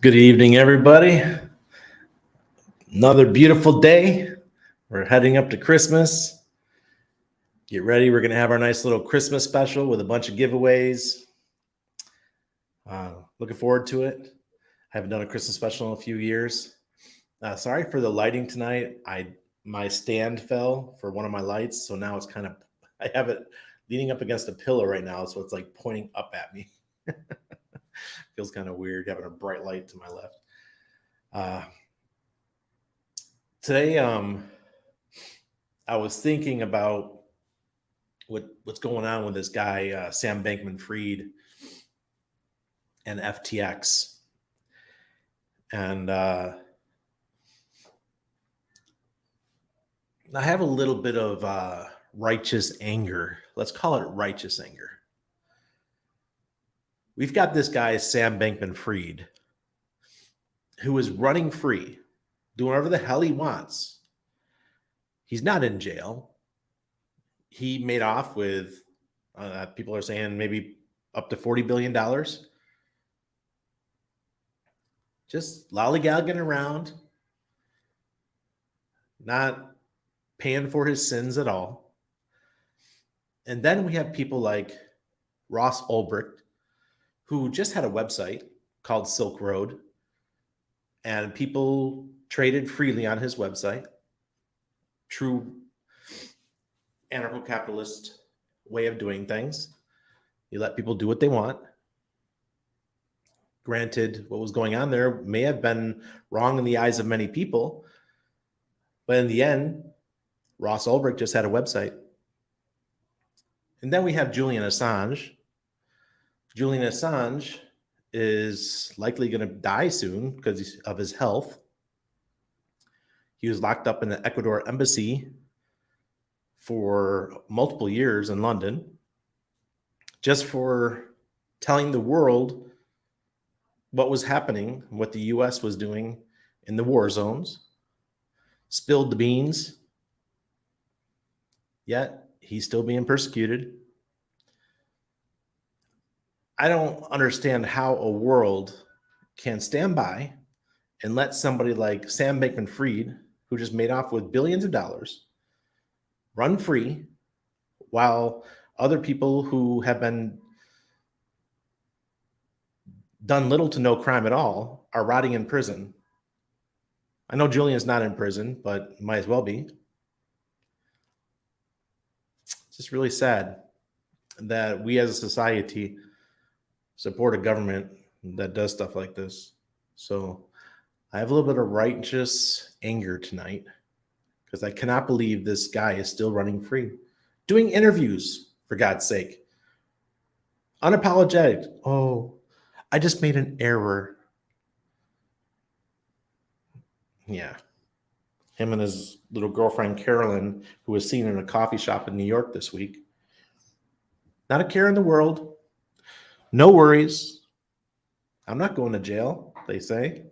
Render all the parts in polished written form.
Good evening, everybody. Another beautiful day. We're heading up to Christmas. Get ready. We're going to have our nice little Christmas special with a bunch of giveaways. Looking forward to it. I haven't done a Christmas special in a few years. Sorry for the lighting tonight. My stand fell for one of my lights, so now it's I have it leaning up against a pillow right now, so it's like pointing up at me. Feels kind of weird having a bright light to my left. Today, I was thinking about what's going on with this guy, Sam Bankman-Fried and FTX. And I have a little bit of righteous anger. Let's call it righteous anger. We've got this guy, Sam Bankman-Fried, who is running free, doing whatever the hell he wants. He's not in jail. He made off with, people are saying maybe up to $40 billion. Just lollygagging around, not paying for his sins at all. And then we have people like Ross Ulbricht, who just had a website called Silk Road, and people traded freely on his website. True anarcho-capitalist way of doing things. You let people do what they want. Granted, what was going on there may have been wrong in the eyes of many people, but in the end, Ross Ulbricht just had a website. And then we have Julian Assange. Julian Assange is likely going to die soon because of his health. He was locked up in the Ecuador embassy for multiple years in London just for telling the world what was happening, what the US was doing in the war zones, spilled the beans, yet he's still being persecuted. I don't understand how a world can stand by and let somebody like Sam Bankman-Fried, who just made off with billions of dollars, run free while other people who have been done little to no crime at all are rotting in prison. I know Julian's not in prison, but might as well be. It's just really sad that we as a society support a government that does stuff like this. So I have a little bit of righteous anger tonight because I cannot believe this guy is still running free, doing interviews, for God's sake. Unapologetic. Oh, I just made an error. Yeah. Him and his little girlfriend, Carolyn, who was seen in a coffee shop in New York this week. Not a care in the world. No worries. I'm not going to jail, they say.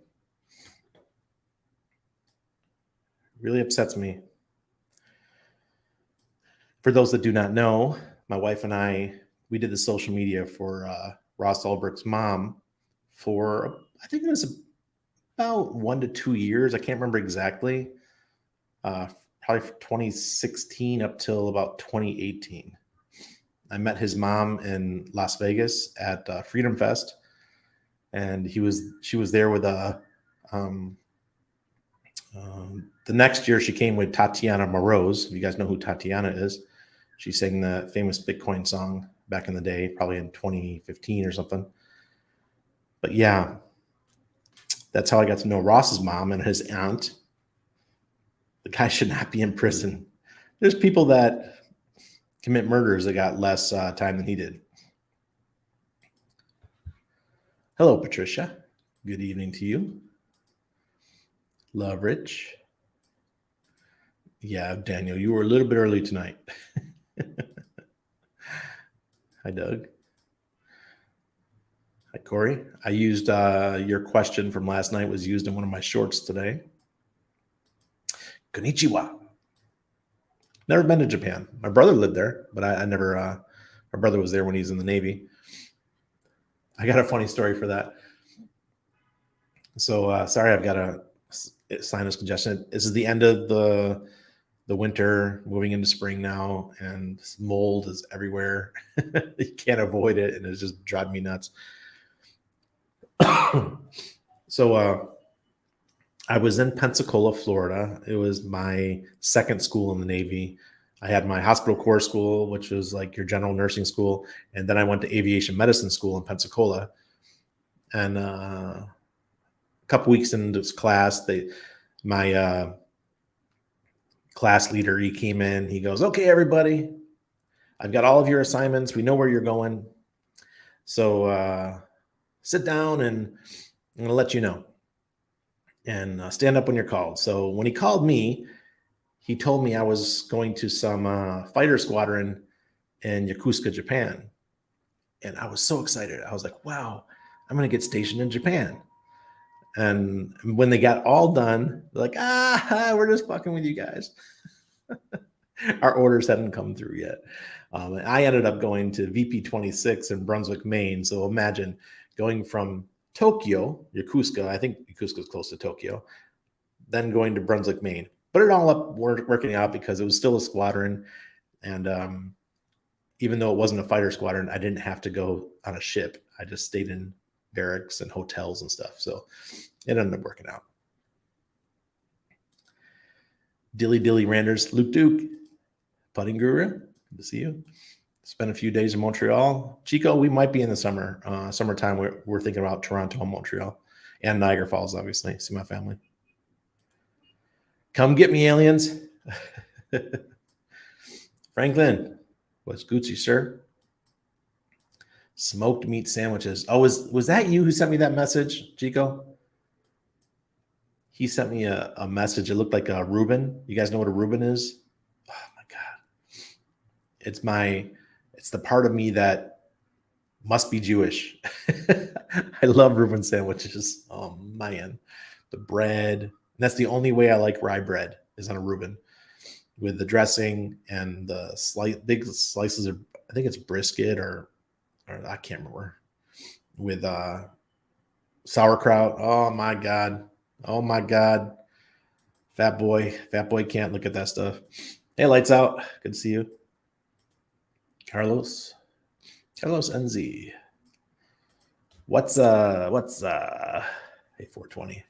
Really upsets me. For those that do not know, my wife and I, we did the social media for Ross Ulbricht's mom for, I think it was about 1 to 2 years. I can't remember exactly. Probably from 2016 up till about 2018. I met his mom in Las Vegas at Freedom Fest, and she was there with the next year she came with Tatiana Moroz. If you guys know who Tatiana is, she sang the famous Bitcoin song back in the day, probably in 2015 or something. But yeah, that's how I got to know Ross's mom and his aunt. The guy should not be in prison. There's people that commit murders that got less time than he did. Hello, Patricia. Good evening to you. Love Rich. Yeah, Daniel, you were a little bit early tonight. Hi, Doug. Hi, Corey. I used your question from last night was used in one of my shorts today. Konnichiwa. Never been to Japan. My brother lived there, but I never, my brother was there when he was in the Navy. I got a funny story for that. So sorry, I've got a sinus congestion. This is the end of the winter, moving into spring now, and mold is everywhere. You can't avoid it, and it's just driving me nuts. So I was in Pensacola, Florida. It was my second school in the Navy. I had my hospital corps school, which was like your general nursing school, and then I went to aviation medicine school in Pensacola. And a couple weeks into this class, my class leader, he came in. He goes, "Okay, everybody, I've got all of your assignments. We know where you're going. So sit down, and I'm going to let you know. And stand up when you're called." So when he called me, he told me I was going to some fighter squadron in Yokosuka, Japan. And I was so excited. I was like, wow, I'm going to get stationed in Japan. And when they got all done, they're like, we're just fucking with you guys. Our orders hadn't come through yet. And I ended up going to VP 26 in Brunswick, Maine. So imagine going from Tokyo, Yokosuka, I think Yokosuka is close to Tokyo, then going to Brunswick, Maine. But it all up working out because it was still a squadron. And even though it wasn't a fighter squadron, I didn't have to go on a ship. I just stayed in barracks and hotels and stuff. So it ended up working out. Dilly Randers, Luke Duke, putting guru, good to see you. Spent a few days in Montreal. Chico, we might be in the summertime. We're thinking about Toronto and Montreal and Niagara Falls, obviously. See my family. Come get me, aliens. Franklin, what's Gucci, sir? Smoked meat sandwiches. Oh, was that you who sent me that message, Chico? He sent me a message. It looked like a Reuben. You guys know what a Reuben is? Oh my God. It's the part of me that must be Jewish. I love Reuben sandwiches. Oh man. The bread. That's the only way I like rye bread is on a Reuben, with the dressing and the big slices of, I think it's brisket or I can't remember, with sauerkraut. Oh my God. Fat boy can't look at that stuff. Hey, lights out. Good to see you. Carlos NZ. What's hey, 420.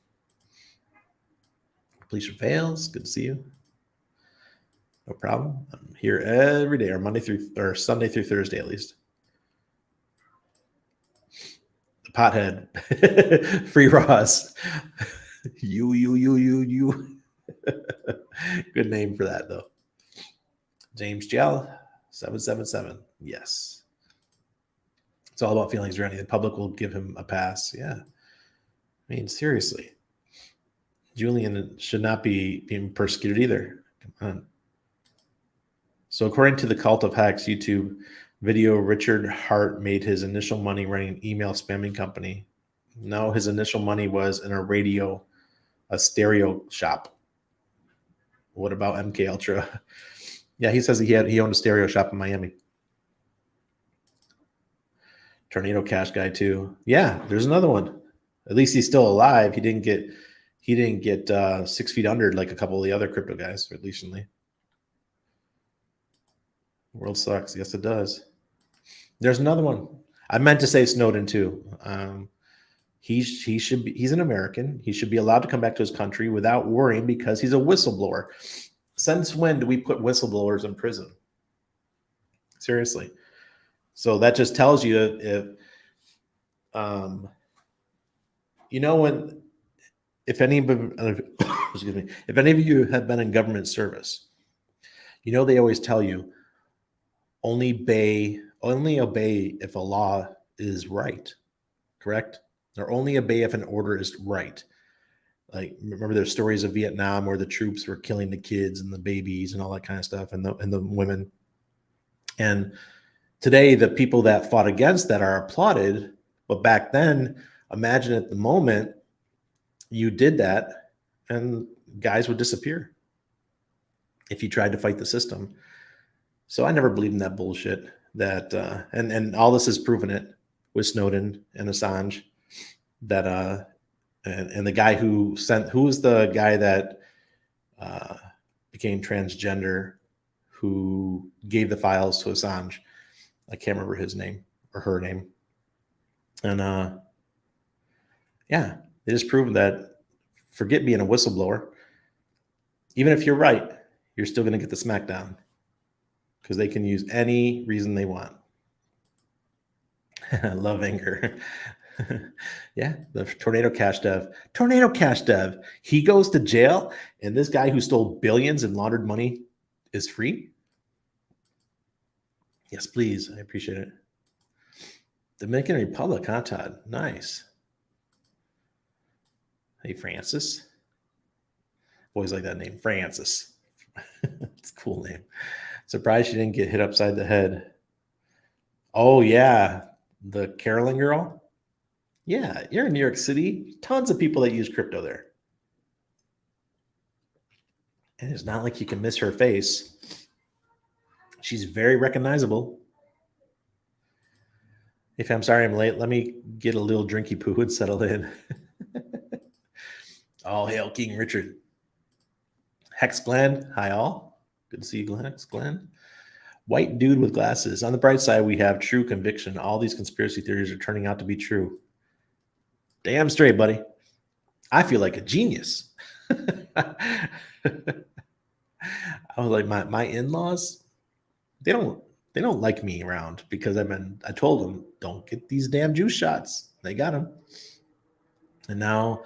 Completion fails. Good to see you. No problem. I'm here every day, or Sunday through Thursday at least. The pothead. Free Ross. You. Good name for that though. James Gell, 777. Yes. It's all about feelings, Rennie. The public will give him a pass. Yeah. I mean, seriously. Julian should not be being persecuted either. Come on. So according to the Cult of Hacks YouTube video, Richard Hart made his initial money running an email spamming company. No, his initial money was in a stereo shop. What about MK Ultra? Yeah, he says he owned a stereo shop in Miami. Tornado Cash guy too. Yeah, there's another one. At least he's still alive. He didn't get 6 feet under like a couple of the other crypto guys, at least recently. The world sucks. Yes, it does. There's another one. I meant to say Snowden too. He's an American. He should be allowed to come back to his country without worrying because he's a whistleblower. Since when do we put whistleblowers in prison? Seriously. So that just tells you if any of you have been in government service, they always tell you only obey if a law is right, correct? Or only obey if an order is right. Like, remember there's stories of Vietnam where the troops were killing the kids and the babies and all that kind of stuff, and the women. And today, the people that fought against that are applauded. But back then, imagine at the moment you did that and guys would disappear if you tried to fight the system. So I never believed in that bullshit that, and all this has proven it with Snowden and Assange, that And the guy who was the guy that became transgender, who gave the files to Assange. I can't remember his name or her name. And yeah, they just proved that forget being a whistleblower. Even if you're right, you're still going to get the smackdown because they can use any reason they want. Love anger. Yeah, the tornado cash dev. Tornado cash dev. He goes to jail, and this guy who stole billions and laundered money is free? Yes, please. I appreciate it. Dominican Republic, huh, Todd? Nice. Hey, Francis. Always like that name, Francis. It's a cool name. Surprised she didn't get hit upside the head. Oh, yeah. The Carolyn girl? Yeah, you're in New York City. Tons of people that use crypto there. And it's not like you can miss her face. She's very recognizable. If I'm sorry I'm late, let me get a little drinky poo and settle in. All hail King Richard. Hex Glenn, hi all. Good to see you, Glenn. Hex Glenn. White dude with glasses. On the bright side, we have true conviction. All these conspiracy theories are turning out to be true. Damn straight, buddy. I feel like a genius. I was like, my in-laws, they don't like me around because I told them, don't get these damn juice shots. They got them. And now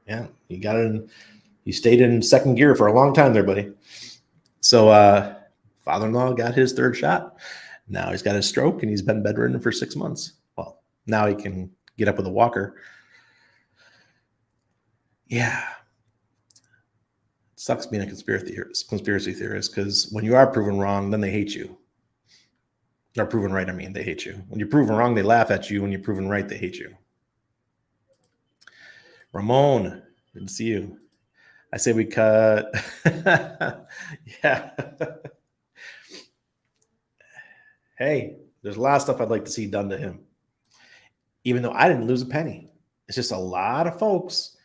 yeah, you got it. You stayed in second gear for a long time there, buddy. So father-in-law got his third shot. Now he's got his stroke and he's been bedridden for 6 months. Well, now he can get up with a walker. Yeah. It sucks being a conspiracy theorist because when you are proven wrong, then they hate you. Or proven right, I mean, they hate you. When you're proven wrong, they laugh at you. When you're proven right, they hate you. Ramon, good to see you. I say we cut. Yeah. Hey, there's a lot of stuff I'd like to see done to him. Even though I didn't lose a penny. It's just a lot of folks,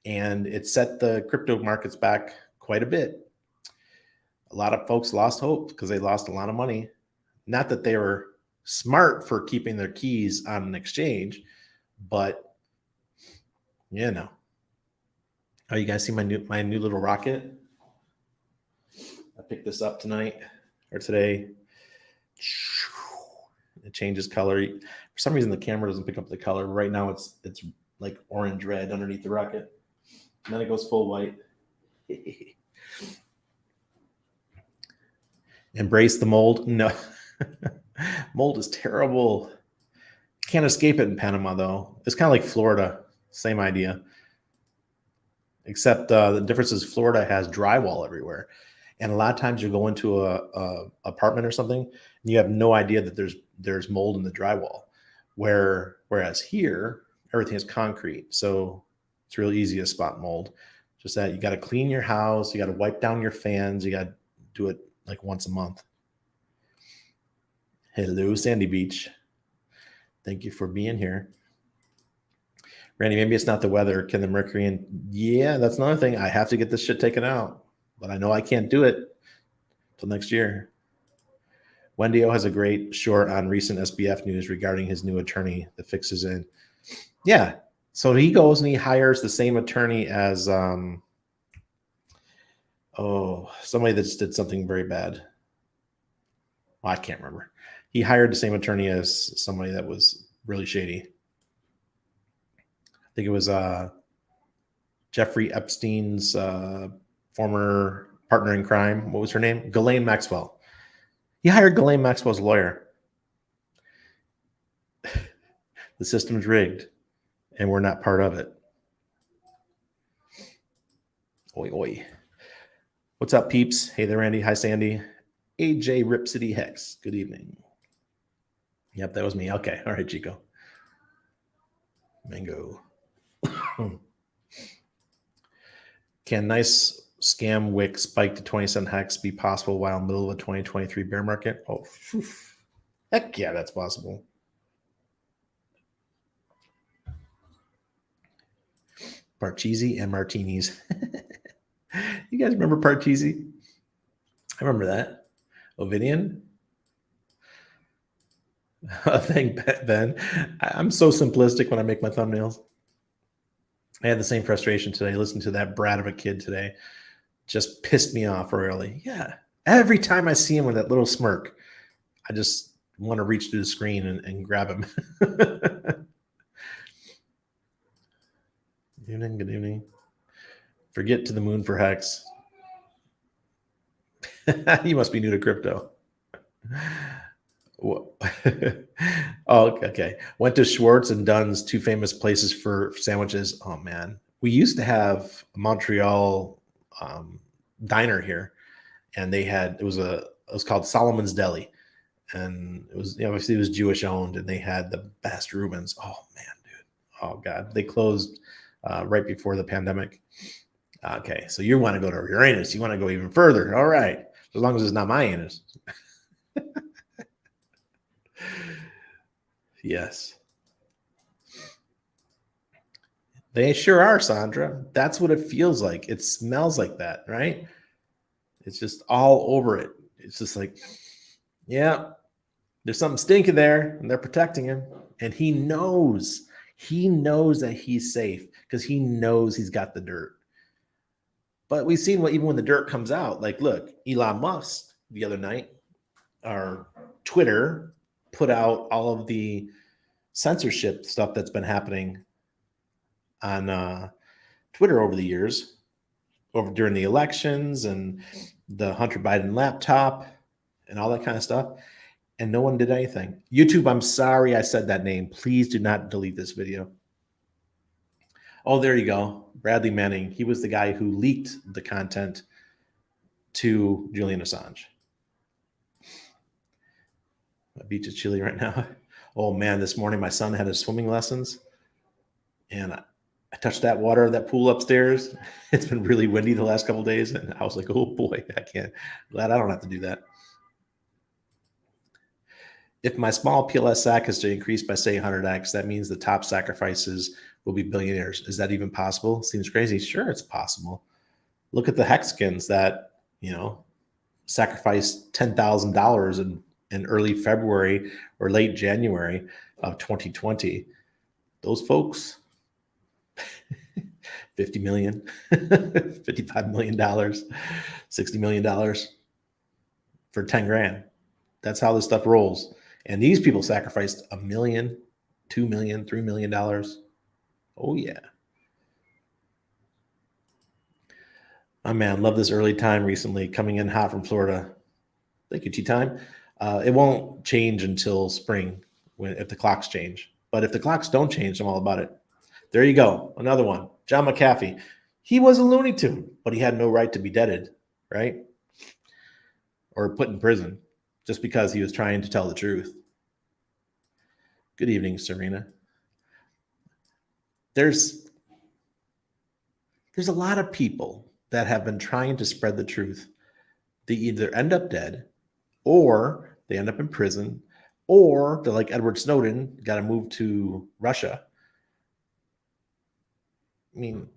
and it set the crypto markets back quite a bit. A lot of folks lost hope because they lost a lot of money. Not that they were smart for keeping their keys on an exchange, but you know. Oh, you guys see my new little rocket? I picked this up tonight or today. It changes color. For some reason, the camera doesn't pick up the color. Right now, it's like orange red underneath the rocket. And then it goes full white. Embrace the mold. No. Mold is terrible. Can't escape it in Panama, though. It's kind of like Florida. Same idea. Except the difference is Florida has drywall everywhere. And a lot of times you go into a apartment or something, and you have no idea that there's mold in the drywall. Whereas here, everything is concrete. So it's real easy to spot mold. Just that you got to clean your house. You got to wipe down your fans. You got to do it like once a month. Hello, Sandy Beach. Thank you for being here. Randy, maybe it's not the weather. Can the mercury in? Yeah, that's another thing. I have to get this shit taken out. But I know I can't do it till next year. Wendy O has a great short on recent SBF news regarding his new attorney that fixes in. Yeah. So he goes and he hires the same attorney as somebody that just did something very bad. Well, I can't remember. He hired the same attorney as somebody that was really shady. I think it was Jeffrey Epstein's former partner in crime. What was her name? Ghislaine Maxwell. He hired Ghislaine Maxwell's lawyer. The system's rigged, and we're not part of it. Oi, oi. What's up, peeps? Hey there, Randy. Hi, Sandy. AJ Rip City Hex. Good evening. Yep, that was me. Okay. All right, Chico. Mango. Can nice scam wick spike to 20 cent hex be possible while middle of a 2023 bear market? Oh, Heck yeah, that's possible. Parcheesi and martinis. You guys remember Parcheesi? I remember that. Ovidian? Thank Ben. I'm so simplistic when I make my thumbnails. I had the same frustration today. Listen to that brat of a kid today. Just pissed me off royally. Yeah. Every time I see him with that little smirk, I just want to reach through the screen and grab him. Good evening. Good evening. Forget to the moon for Hex. You must be new to crypto. Oh, okay. Went to Schwartz and Dunn's, two famous places for sandwiches. Oh man, we used to have a Montreal diner here, and it was called Solomon's Deli, and it was obviously it was Jewish owned, and they had the best Reubens. Oh man, dude. Oh god, they closed right before the pandemic. Okay, so you want to go to Uranus? You want to go even further? All right, as long as it's not my anus. Yes. They sure are, Sandra. That's what it feels like. It smells like that, right? It's just all over it. It's just like, yeah, there's something stinky there, and they're protecting him. And he knows that he's safe because he knows he's got the dirt. But we've seen even when the dirt comes out, like, look, Elon Musk the other night, or Twitter put out all of the censorship stuff that's been happening on Twitter over the years, over during the elections and the Hunter Biden laptop and all that kind of stuff. And no one did anything. YouTube, I'm sorry I said that name. Please do not delete this video. Oh, there you go. Bradley Manning. He was the guy who leaked the content to Julian Assange. My beach is chilly right now. Oh man, this morning my son had his swimming lessons, and I touched that water, that pool upstairs. It's been really windy the last couple of days, and I was like, oh boy, I can't. Glad I don't have to do that. If my small PLS sack is to increase by say 100x, that means the top sacrifices will be billionaires. Is that even possible? Seems crazy. Sure, it's possible. Look at the Hexkins that, sacrificed $10,000 in early February or late January of 2020. Those folks, 50 million, $55 million, $60 million for 10 grand. That's how this stuff rolls. And these people sacrificed $1 million, $2 million, $3 million. Oh yeah. Oh man, love this early time recently, coming in hot from Florida. Thank you, tea time. It won't change until spring if the clocks change. But if the clocks don't change, I'm all about it. There you go. Another one. John McAfee. He was a Looney Tune, but he had no right to be deaded, right? Or put in prison just because he was trying to tell the truth. Good evening, Serena. There's a lot of people that have been trying to spread the truth. They either end up dead, or they end up in prison, or they're like Edward Snowden, got to move to Russia. I mean,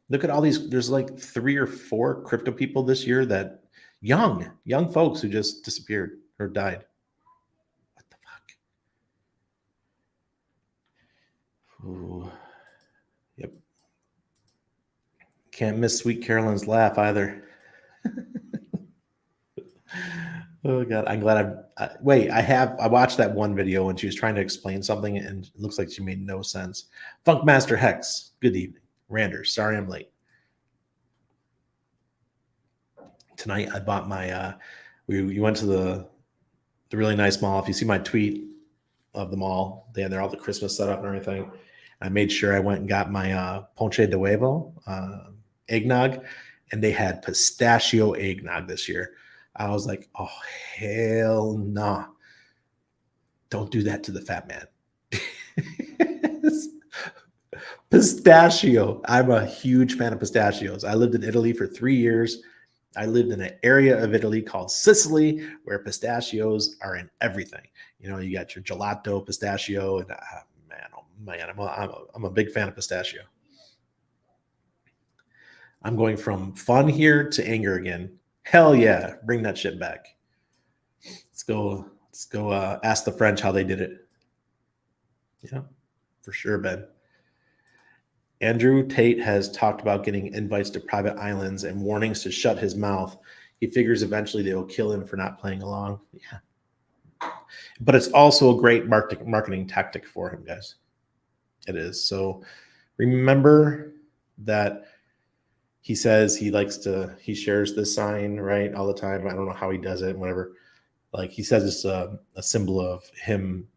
look at all these. There's like 3 or 4 crypto people this year that young folks who just disappeared or died. What the fuck? Ooh. Yep. Can't miss Sweet Carolyn's laugh either. Oh god, I'm glad I watched that one video when she was trying to explain something and it looks like she made no sense. Funkmaster Hex, good evening. Randers, sorry I'm late. Tonight I bought my we went to the really nice mall. If you see my tweet of the mall, they had all the Christmas setup and everything. I made sure I went and got my Ponche de Huevo eggnog, and they had pistachio eggnog this year. I was like, oh, hell no. Nah. Don't do that to the fat man. Pistachio. I'm a huge fan of pistachios. I lived in Italy for 3 years, I lived in an area of Italy called Sicily where pistachios are in everything. You know, you got your gelato pistachio, and man, I'm a big fan of pistachio. I'm going from fun here to anger again. Hell yeah, bring that shit back. Let's go. Let's go. Ask the French how they did it. Yeah, for sure, Ben. Andrew Tate has talked about getting invites to private islands and warnings to shut his mouth. He figures eventually they will kill him for not playing along. Yeah, but it's also a great marketing tactic for him, guys. It is. So remember that he says he shares this sign, right, all the time. I don't know how he does it, whatever. Like he says it's a symbol of him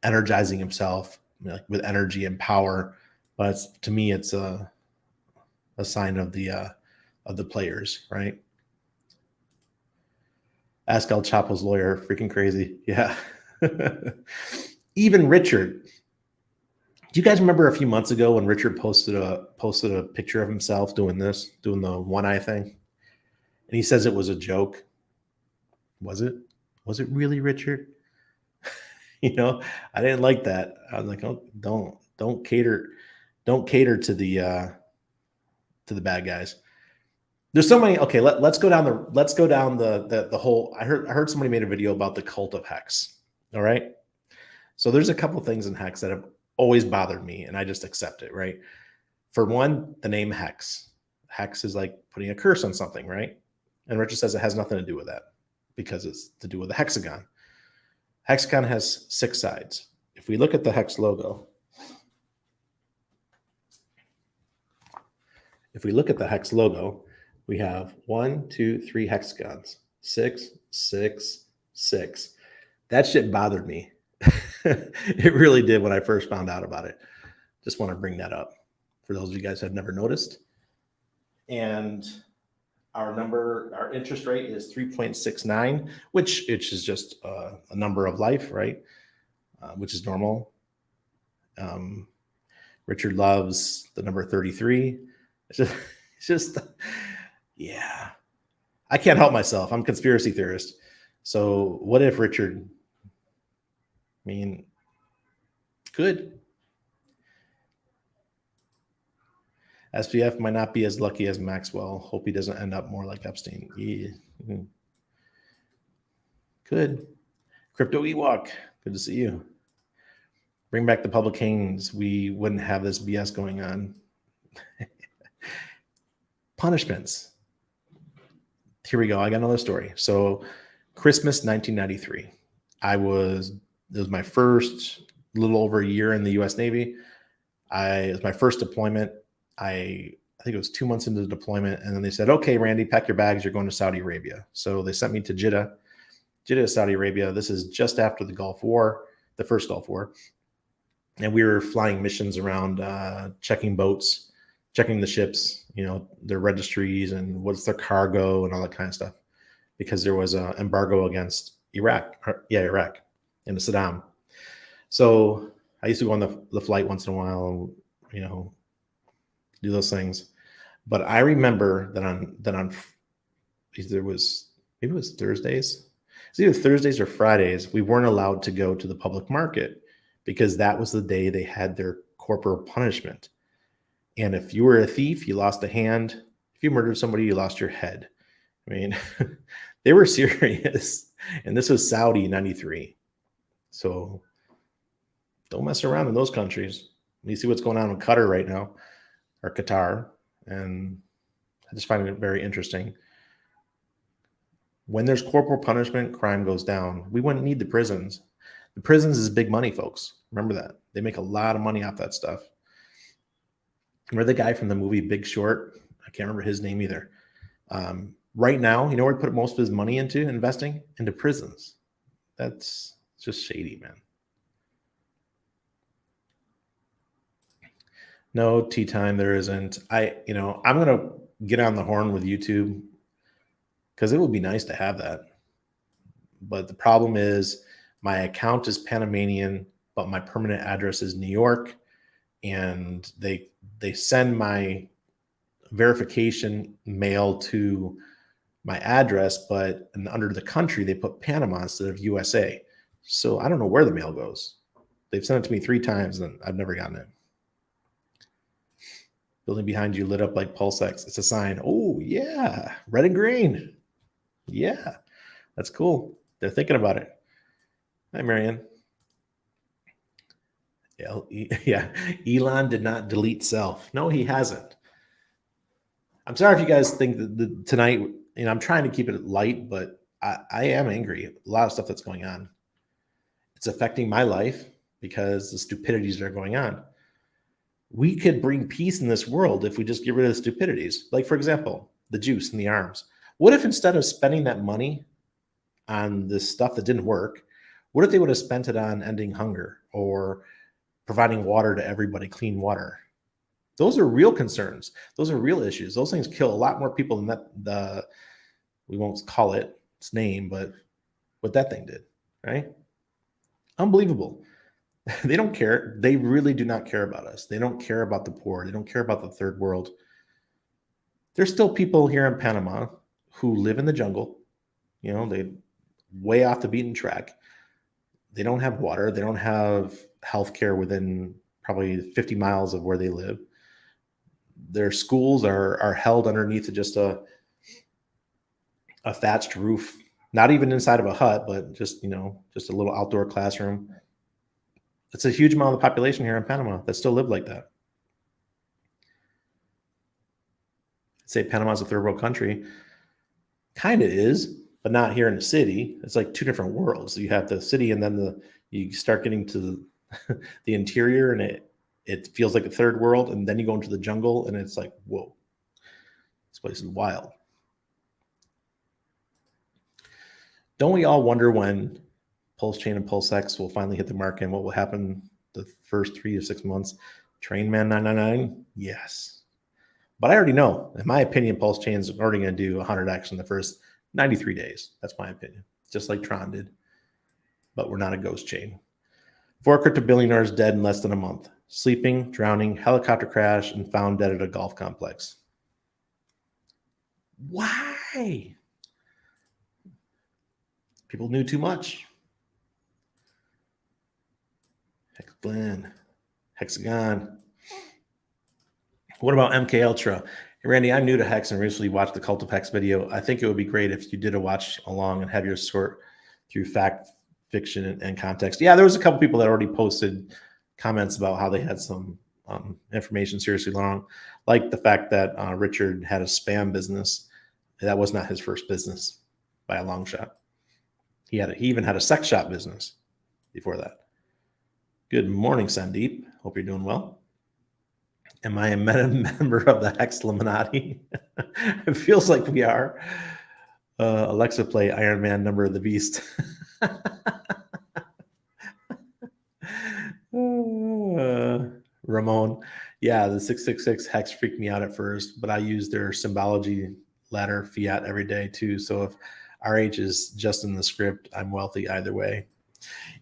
energizing himself, like with energy and power. But to me, it's a sign of the players, right? Ask El Chapo's lawyer, freaking crazy. Yeah. Even Richard. Do you guys remember a few months ago when Richard posted a picture of himself doing the one eye thing? And he says it was a joke. Was it? Was it really, Richard? You know, I didn't like that. I was like, oh, don't cater to the bad guys. There's so many. Okay, let's go down the whole. I heard somebody made a video about the cult of Hex. All right. So there's a couple things in Hex that have always bothered me, and I just accept it, right? For one, the name Hex. Hex is like putting a curse on something, right? And Richard says it has nothing to do with that because it's to do with the hexagon. Hexagon has 6 sides. If we look at the Hex logo, we have 1, 2, 3 hexagons. 6, 6, 6. That shit bothered me. It really did when I first found out about it. Just want to bring that up for those of you guys who have never noticed. And our interest rate is 3.69, which is just a number of life, right? Which is normal. Richard loves the number 33. It's just yeah. I can't help myself. I'm a conspiracy theorist. So what if Richard, I mean, good. SBF might not be as lucky as Maxwell. Hope he doesn't end up more like Epstein. Yeah. Good. Crypto Ewok. Good to see you. Bring back the public hangings. We wouldn't have this BS going on. Punishments. Here we go. I got another story. So Christmas 1993. It was my first little over a year in the U.S. Navy. It was my first deployment. I think it was 2 months into the deployment, and then they said, "Okay, Randy, pack your bags. You're going to Saudi Arabia." So they sent me to Jeddah, Saudi Arabia. This is just after the Gulf War, the first Gulf War, and we were flying missions around, checking boats, checking the ships, their registries and what's their cargo and all that kind of stuff, because there was an embargo against Iraq and Saddam. So I used to go on the flight once in a while, do those things. But I remember that on maybe it was Thursdays. It's either Thursdays or Fridays. We weren't allowed to go to the public market because that was the day they had their corporal punishment. And if you were a thief, you lost a hand. If you murdered somebody, you lost your head. I mean, they were serious. And this was Saudi 93. So don't mess around in those countries. You see what's going on in Qatar right now, or Qatar. And I just find it very interesting. When there's corporal punishment, crime goes down. We wouldn't need the prisons. The prisons is big money, folks. Remember that. They make a lot of money off that stuff. Remember the guy from the movie Big Short? I can't remember his name either. Right now, you know where he put most of his money into investing? Into prisons. That's just shady, man. No tea time, there isn't. I'm gonna get on the horn with YouTube because it would be nice to have that. But the problem is my account is Panamanian, but my permanent address is New York, and they send my verification mail to my address, but under the country, they put Panama instead of USA. So I don't know where the mail goes. They've sent it to me 3 times and I've never gotten it. Building behind you lit up like pulse X. It's a sign. Oh, yeah. Red and green. Yeah. That's cool. They're thinking about it. Hi, Marianne. Yeah. Elon did not delete self. No, he hasn't. I'm sorry if you guys think that tonight, I'm trying to keep it light, but I am angry. A lot of stuff that's going on. It's affecting my life because the stupidities that are going on. We could bring peace in this world if we just get rid of the stupidities. Like, for example, the juice and the arms. What if instead of spending that money on this stuff that didn't work, what if they would have spent it on ending hunger or providing water to everybody, clean water? Those are real concerns. Those are real issues. Those things kill a lot more people than we won't call it its name, but what that thing did, right? Unbelievable. They don't care. They really do not care about us. They don't care about the poor. They don't care about the third world. There's still people here in Panama who live in the jungle. They way off the beaten track. They don't have water. They don't have healthcare within probably 50 miles of where they live. Their schools are held underneath just a thatched roof, not even inside of a hut, but just a little outdoor classroom. It's a huge amount of the population here in Panama that still live like that. I'd say Panama's a third world country. Kind of is, but not here in the city. It's like 2 different worlds. You have the city, and then you start getting to the interior, and it feels like a third world, and then you go into the jungle, and it's like, whoa, this place is wild. Don't we all wonder when Pulse Chain and Pulse X will finally hit the market and what will happen the first 3 to 6 months? Train Man 999? Yes. But I already know, in my opinion, Pulse Chain's already going to do 100x in the first 93 days. That's my opinion. Just like Tron did. But we're not a ghost chain. 4 crypto billionaires dead in less than a month. Sleeping, drowning, helicopter crash, and found dead at a golf complex. Why? People knew too much. Hexagon. Hexagon. What about MK Ultra? Hey, Randy, I'm new to Hex and recently watched the Cult of Hex video. I think it would be great if you did a watch along and have your sort through fact, fiction, and context. Yeah, there was a couple people that already posted comments about how they had some information seriously wrong, like the fact that Richard had a spam business. That was not his first business by a long shot. He even had a sex shop business before that. Good morning, Sandeep. Hope you're doing well. Am I a member of the Hex Illuminati? It feels like we are. Alexa, play Iron Man, Number of the Beast. Ramon. Yeah, the 666 Hex freaked me out at first, but I use their symbology ladder fiat every day too. So if RH is just in the script, I'm wealthy either way.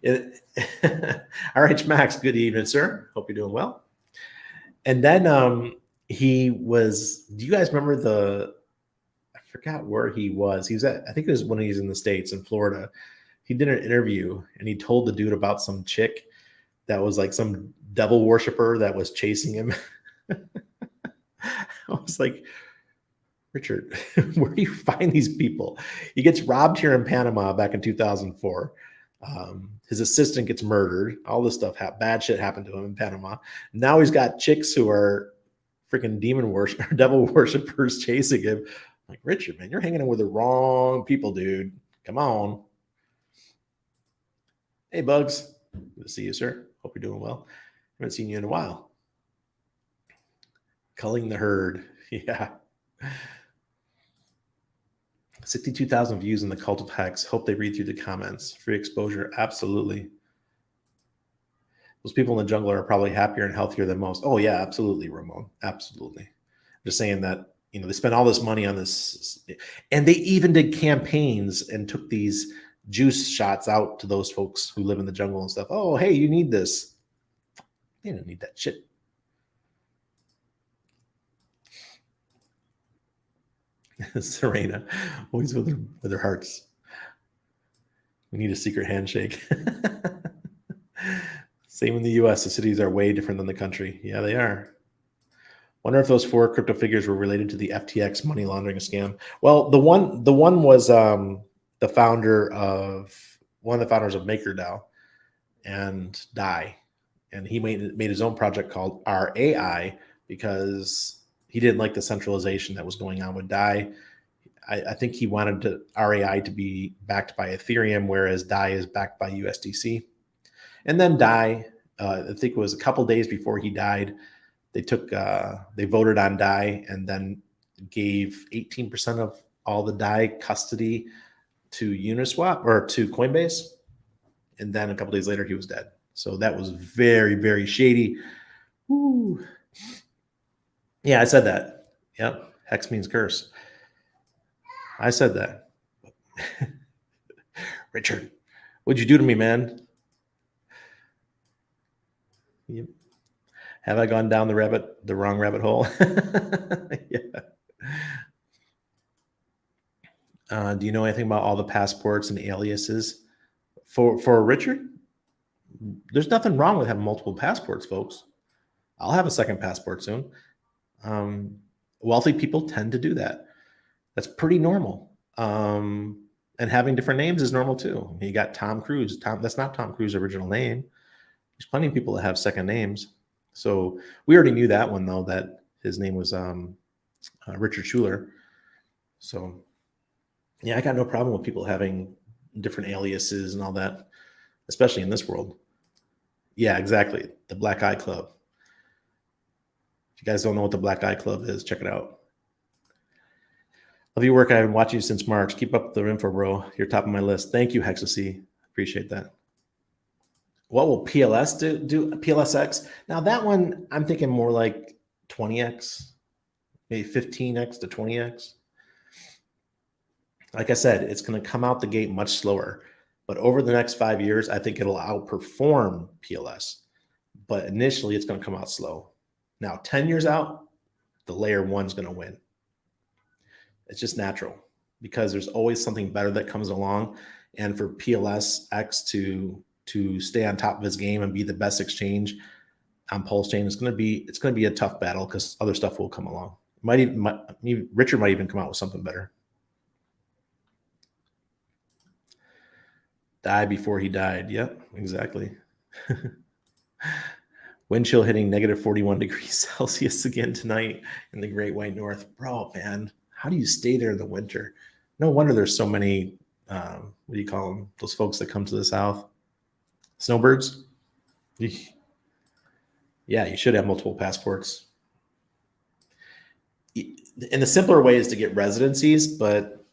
RH Max, good evening, sir. Hope you're doing well. And then he was, do you guys remember I forgot where he was. He was I think it was when he was in the States, in Florida. He did an interview and he told the dude about some chick that was like some devil worshiper that was chasing him. I was like, Richard, where do you find these people? He gets robbed here in Panama back in 2004. His assistant gets murdered. All this stuff, bad shit happened to him in Panama. Now he's got chicks who are freaking devil worshipers chasing him. I'm like, Richard, man, you're hanging out with the wrong people, dude. Come on. Hey, Bugs. Good to see you, sir. Hope you're doing well. Haven't seen you in a while. Culling the herd. Yeah. 62,000 views in the Cult of Hex. Hope they read through the comments. Free exposure. Absolutely. Those people in the jungle are probably happier and healthier than most. Oh, yeah, absolutely, Ramon. Absolutely. Just saying that, they spent all this money on this. And they even did campaigns and took these juice shots out to those folks who live in the jungle and stuff. Oh, hey, you need this. They didn't need that shit. Serena, always with her hearts. We need a secret handshake. Same in the US. The cities are way different than the country. Yeah, they are. Wonder if those 4 crypto figures were related to the FTX money laundering scam. Well, the one was the founder of one of the founders of MakerDAO and Dai, and he made his own project called RAI because he didn't like the centralization that was going on with Dai. I think he wanted RAI to be backed by Ethereum, whereas Dai is backed by USDC. And then Dai, I think it was a couple days before he died, they voted on Dai and then gave 18% of all the Dai custody to Uniswap or to Coinbase. And then a couple days later, he was dead. So that was very, very shady. Woo. Yeah, I said that. Yep. Hex means curse. I said that. Richard, what'd you do to me, man? Yep. Have I gone down the wrong rabbit hole? Yeah. Do you know anything about all the passports and aliases? For Richard, there's nothing wrong with having multiple passports, folks. I'll have a second passport soon. Wealthy people tend to do that. That's pretty normal. And having different names is normal too. You got Tom Cruise. That's not Tom Cruise's original name. There's plenty of people that have second names. So we already knew that one though, that his name was Richard Schuler. So yeah, I got no problem with people having different aliases and all that, especially in this world. Yeah, exactly. The Black Eye Club. If you guys don't know what the Black Eye Club is, check it out. Love your work. I've been watching you since March. Keep up the info, bro. You're top of my list. Thank you, Hexasy. Appreciate that. What will PLS do? PLSX? Now that one, I'm thinking more like 20x, maybe 15x to 20x. Like I said, it's going to come out the gate much slower. But over the next 5 years, I think it'll outperform PLS. But initially, it's going to come out slow. Now, 10 years out, the layer 1's going to win. It's just natural because there's always something better that comes along. And for PLSX to stay on top of his game and be the best exchange on Pulse Chain, it's going to be a tough battle because other stuff will come along. Richard might even come out with something better. Die before he died. Yep, exactly. Wind chill hitting negative 41 degrees Celsius again tonight in the Great White North. Bro, man, how do you stay there in the winter? No wonder there's so many, what do you call them? Those folks that come to the South. Snowbirds? Yeah, you should have multiple passports. And the simpler way is to get residencies, but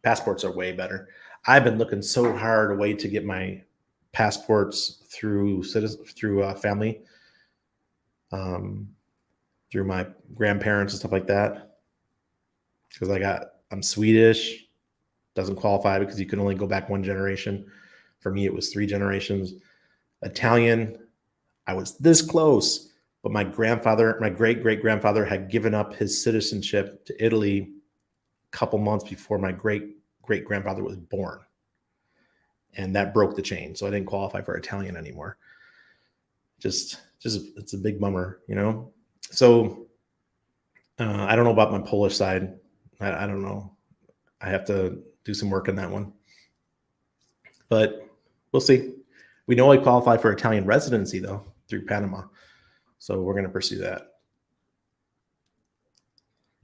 passports are way better. I've been looking so hard a way to get my passports through family, through my grandparents and stuff like that. Because I'm Swedish, doesn't qualify because you can only go back one generation. For me, it was 3 generations. Italian, I was this close, but my great-great-grandfather had given up his citizenship to Italy a couple months before my great-great-grandfather was born. And that broke the chain. So I didn't qualify for Italian anymore. Just it's a big bummer, you know? So I don't know about my Polish side. I don't know. I have to do some work on that one. But we'll see. We know I qualify for Italian residency, though, through Panama. So we're going to pursue that.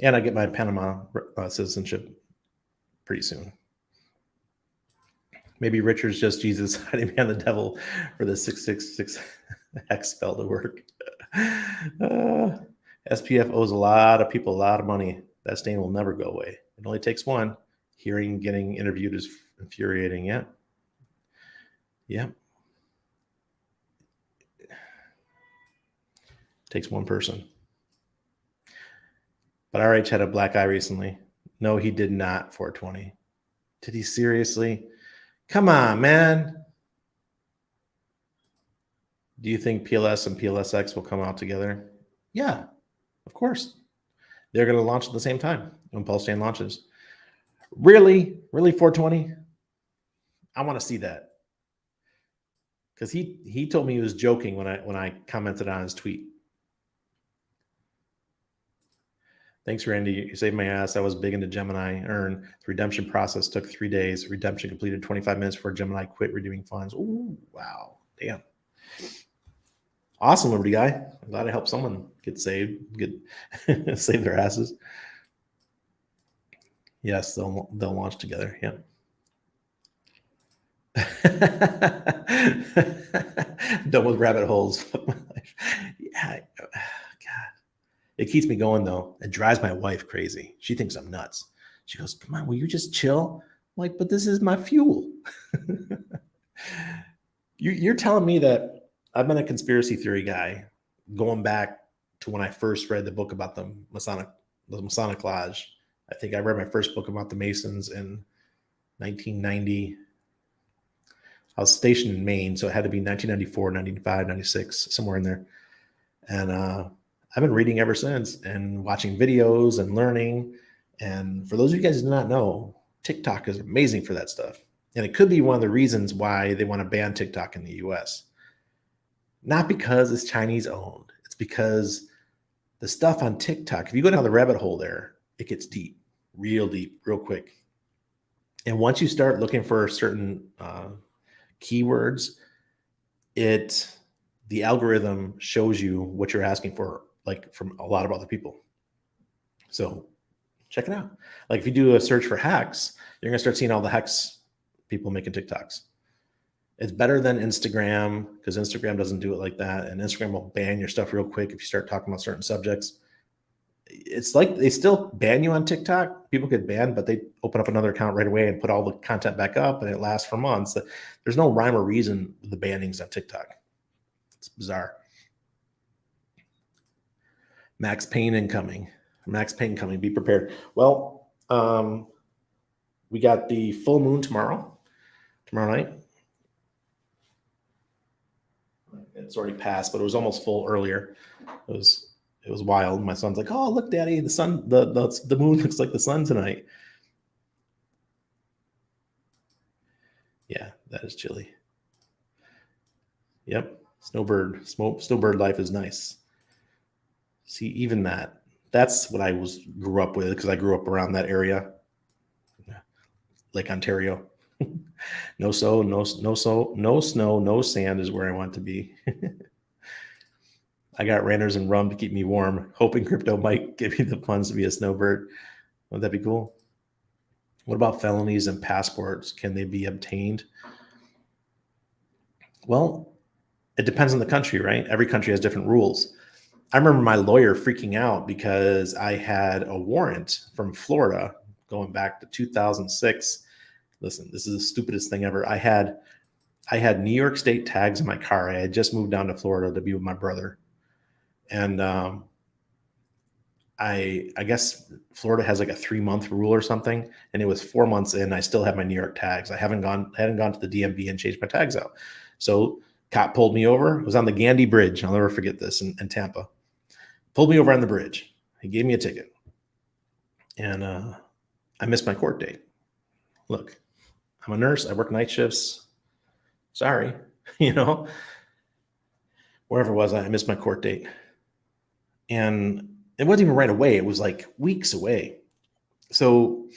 And I get my Panama citizenship pretty soon. Maybe Richard's just Jesus hiding behind the devil for the 666 hex spell to work. SBF owes a lot of people a lot of money. That stain will never go away. It only takes one. Getting interviewed is infuriating. Yeah. Yeah. Takes one person. But RH had a black eye recently. No, he did not. 420. Did he seriously? Come on, man. Do you think PLS and PLSX will come out together? Yeah, of course. They're going to launch at the same time when Pulse Chain launches. Really? Really 420? I want to see that. Because he told me he was joking when I commented on his tweet. Thanks, Randy. You saved my ass. I was big into Gemini Earn. The redemption process took 3 days. Redemption completed 25 minutes before Gemini quit redeeming funds. Ooh, wow. Damn. Awesome, Liberty Guy. I'm glad I helped someone get saved, get save their asses. Yes, they'll launch together. Yeah. Done with rabbit holes. Yeah. God. It keeps me going though. It drives my wife crazy. She thinks I'm nuts. She goes, "Come on, will you just chill?" I'm like, "But this is my fuel." You're telling me that I've been a conspiracy theory guy going back to when I first read the book about the Masonic Lodge. I think I read my first book about the Masons in 1990. I was stationed in Maine, so it had to be 1994, 95, 96, somewhere in there. And I've been reading ever since and watching videos and learning. And for those of you guys who do not know, TikTok is amazing for that stuff. And it could be one of the reasons why they want to ban TikTok in the US. Not because it's Chinese owned. It's because the stuff on TikTok, if you go down the rabbit hole there, it gets deep, real quick. And once you start looking for certain keywords, the algorithm shows you what you're asking for, like from a lot of other people. So check it out. Like if you do a search for hacks, you're gonna start seeing all the hacks people making TikToks. It's better than Instagram because Instagram doesn't do it like that, and Instagram will ban your stuff real quick if you start talking about certain subjects. It's like they still ban you on TikTok. People get banned, but they open up another account right away and put all the content back up, and it lasts for months. There's no rhyme or reason with the bannings on TikTok. It's bizarre. Max Payne incoming. Max Payne coming. Be prepared. Well, we got the full moon tomorrow night. It's already passed, but it was almost full earlier. It was wild. My son's like, "Oh, look, Daddy, the sun, the moon looks like the sun tonight." Yeah, that is chilly. Yep, snowbird life is nice. See, even that's what I grew up with because I grew up around that area, Lake Ontario. No snow, no sand is where I want to be. I got Randers and rum to keep me warm, hoping crypto might give me the funds to be a snowbird. Would that be cool? What about felonies and passports? Can they be obtained? Well, it depends on the country, right? Every country has different rules. I remember my lawyer freaking out because I had a warrant from Florida going back to 2006. Listen, this is the stupidest thing ever. I had New York State tags in my car. I had just moved down to Florida to be with my brother. And I guess Florida has like a 3-month rule or something, and it was 4 months in. I still have my New York tags. I hadn't gone to the DMV and changed my tags out. So cop pulled me over. It was on the Gandy Bridge. I'll never forget this in Tampa. Pulled me over on the bridge. He gave me a ticket, and I missed my court date. Look, I'm a nurse. I work night shifts. Sorry, wherever it was, I missed my court date, and it wasn't even right away. It was like weeks away. So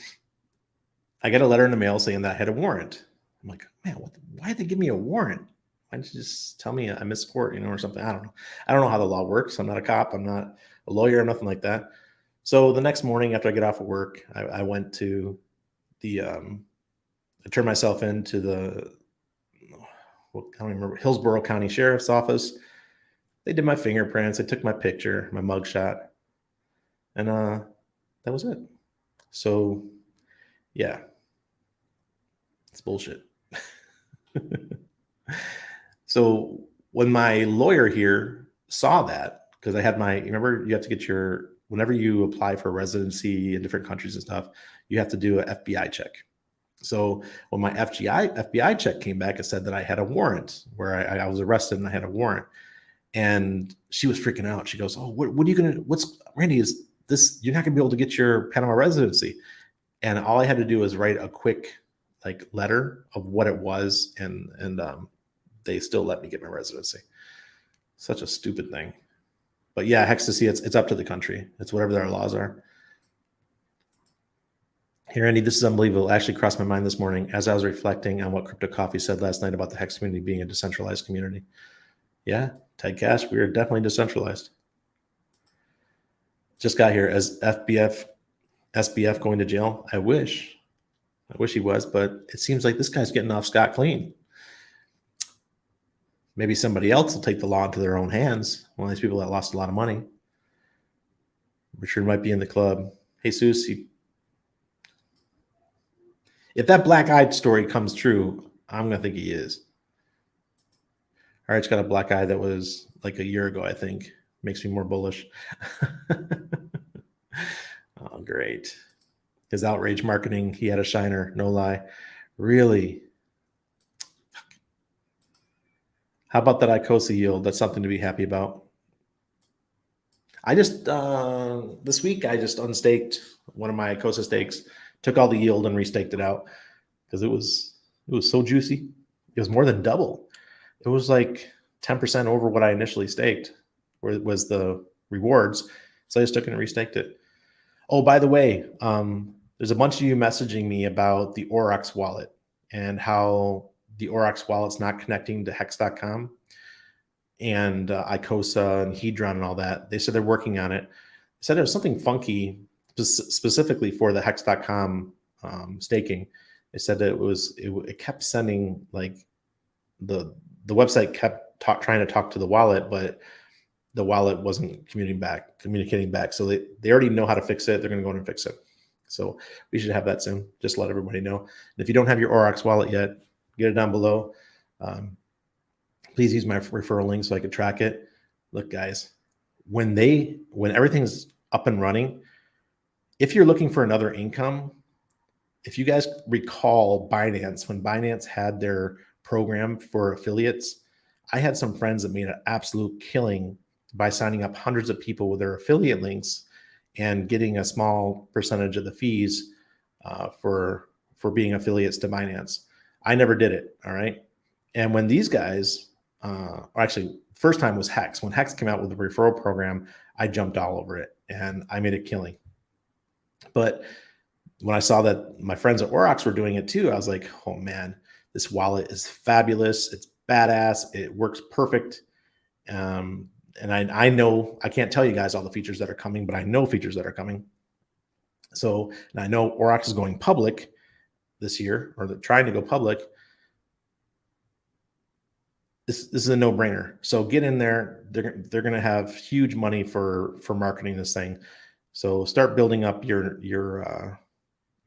I got a letter in the mail saying that I had a warrant. I'm like, man, why did they give me a warrant? Why didn't you just tell me I missed court, or something? I don't know. I don't know how the law works. I'm not a cop. I'm not a lawyer, nothing like that. So the next morning after I get off of work, I went to I turned myself into I don't remember, Hillsborough County Sheriff's Office. They did my fingerprints. They took my picture, my mugshot, and that was it. So, yeah, it's bullshit. So when my lawyer here saw that, because I had remember you have to get whenever you apply for residency in different countries and stuff, you have to do an FBI check. So when my FBI check came back, it said that I had a warrant where I was arrested and I had a warrant. And she was freaking out. She goes, "Oh, what are you going to, Randy, is this, you're not going to be able to get your Panama residency." And all I had to do was write a quick like letter of what it was, and they still let me get my residency. Such a stupid thing. But yeah, Hextasy, it's up to the country. It's whatever their laws are. Here, Andy, this is unbelievable. It actually crossed my mind this morning as I was reflecting on what Crypto Coffee said last night about the Hex community being a decentralized community. Yeah, Ted Cash, we are definitely decentralized. Just got here as SBF going to jail. I wish he was, but it seems like this guy's getting off scot clean. Maybe somebody else will take the law into their own hands. One of these people that lost a lot of money. Richard might be in the club. Jesus, if that black-eyed story comes true, I'm going to think he is. All right, it's got a black eye that was like a year ago, I think. Makes me more bullish. Oh, great. His outrage marketing, he had a shiner, no lie. Really? How about that Icosa yield? That's something to be happy about. I just, this week, I just unstaked one of my Icosa stakes, took all the yield and restaked it out because it was so juicy. It was more than double. It was like 10% over what I initially staked, where it was the rewards. So I just took it and restaked it. Oh, by the way, there's a bunch of you messaging me about the Aurochs wallet and how the Aurochs wallet's not connecting to hex.com and Icosa and Hedron and all that. They said they're working on it. They said it was something funky specifically for the hex.com staking. They said that it kept sending like the website kept trying to talk to the wallet, but the wallet wasn't communicating back. So they already know how to fix it. They're going to go in and fix it. So we should have that soon. Just let everybody know. And if you don't have your Aurochs wallet yet, get it down below. Please use my referral link so I could track it. Look, guys, when everything's up and running, if you're looking for another income, if you guys recall Binance, when Binance had their program for affiliates, I had some friends that made an absolute killing by signing up hundreds of people with their affiliate links and getting a small percentage of the fees for being affiliates to Binance. I never did it. All right. And when these guys, actually, first time was Hex. When Hex came out with the referral program, I jumped all over it and I made a killing. But when I saw that my friends at Aurochs were doing it too, I was like, oh man, this wallet is fabulous. It's badass. It works perfect. And I know, I can't tell you guys all the features that are coming, but I know features that are coming. So, and I know Aurochs is going public this year, or they're trying to go public. This is a no-brainer. So get in there. They're going to have huge money for marketing this thing. So start building up your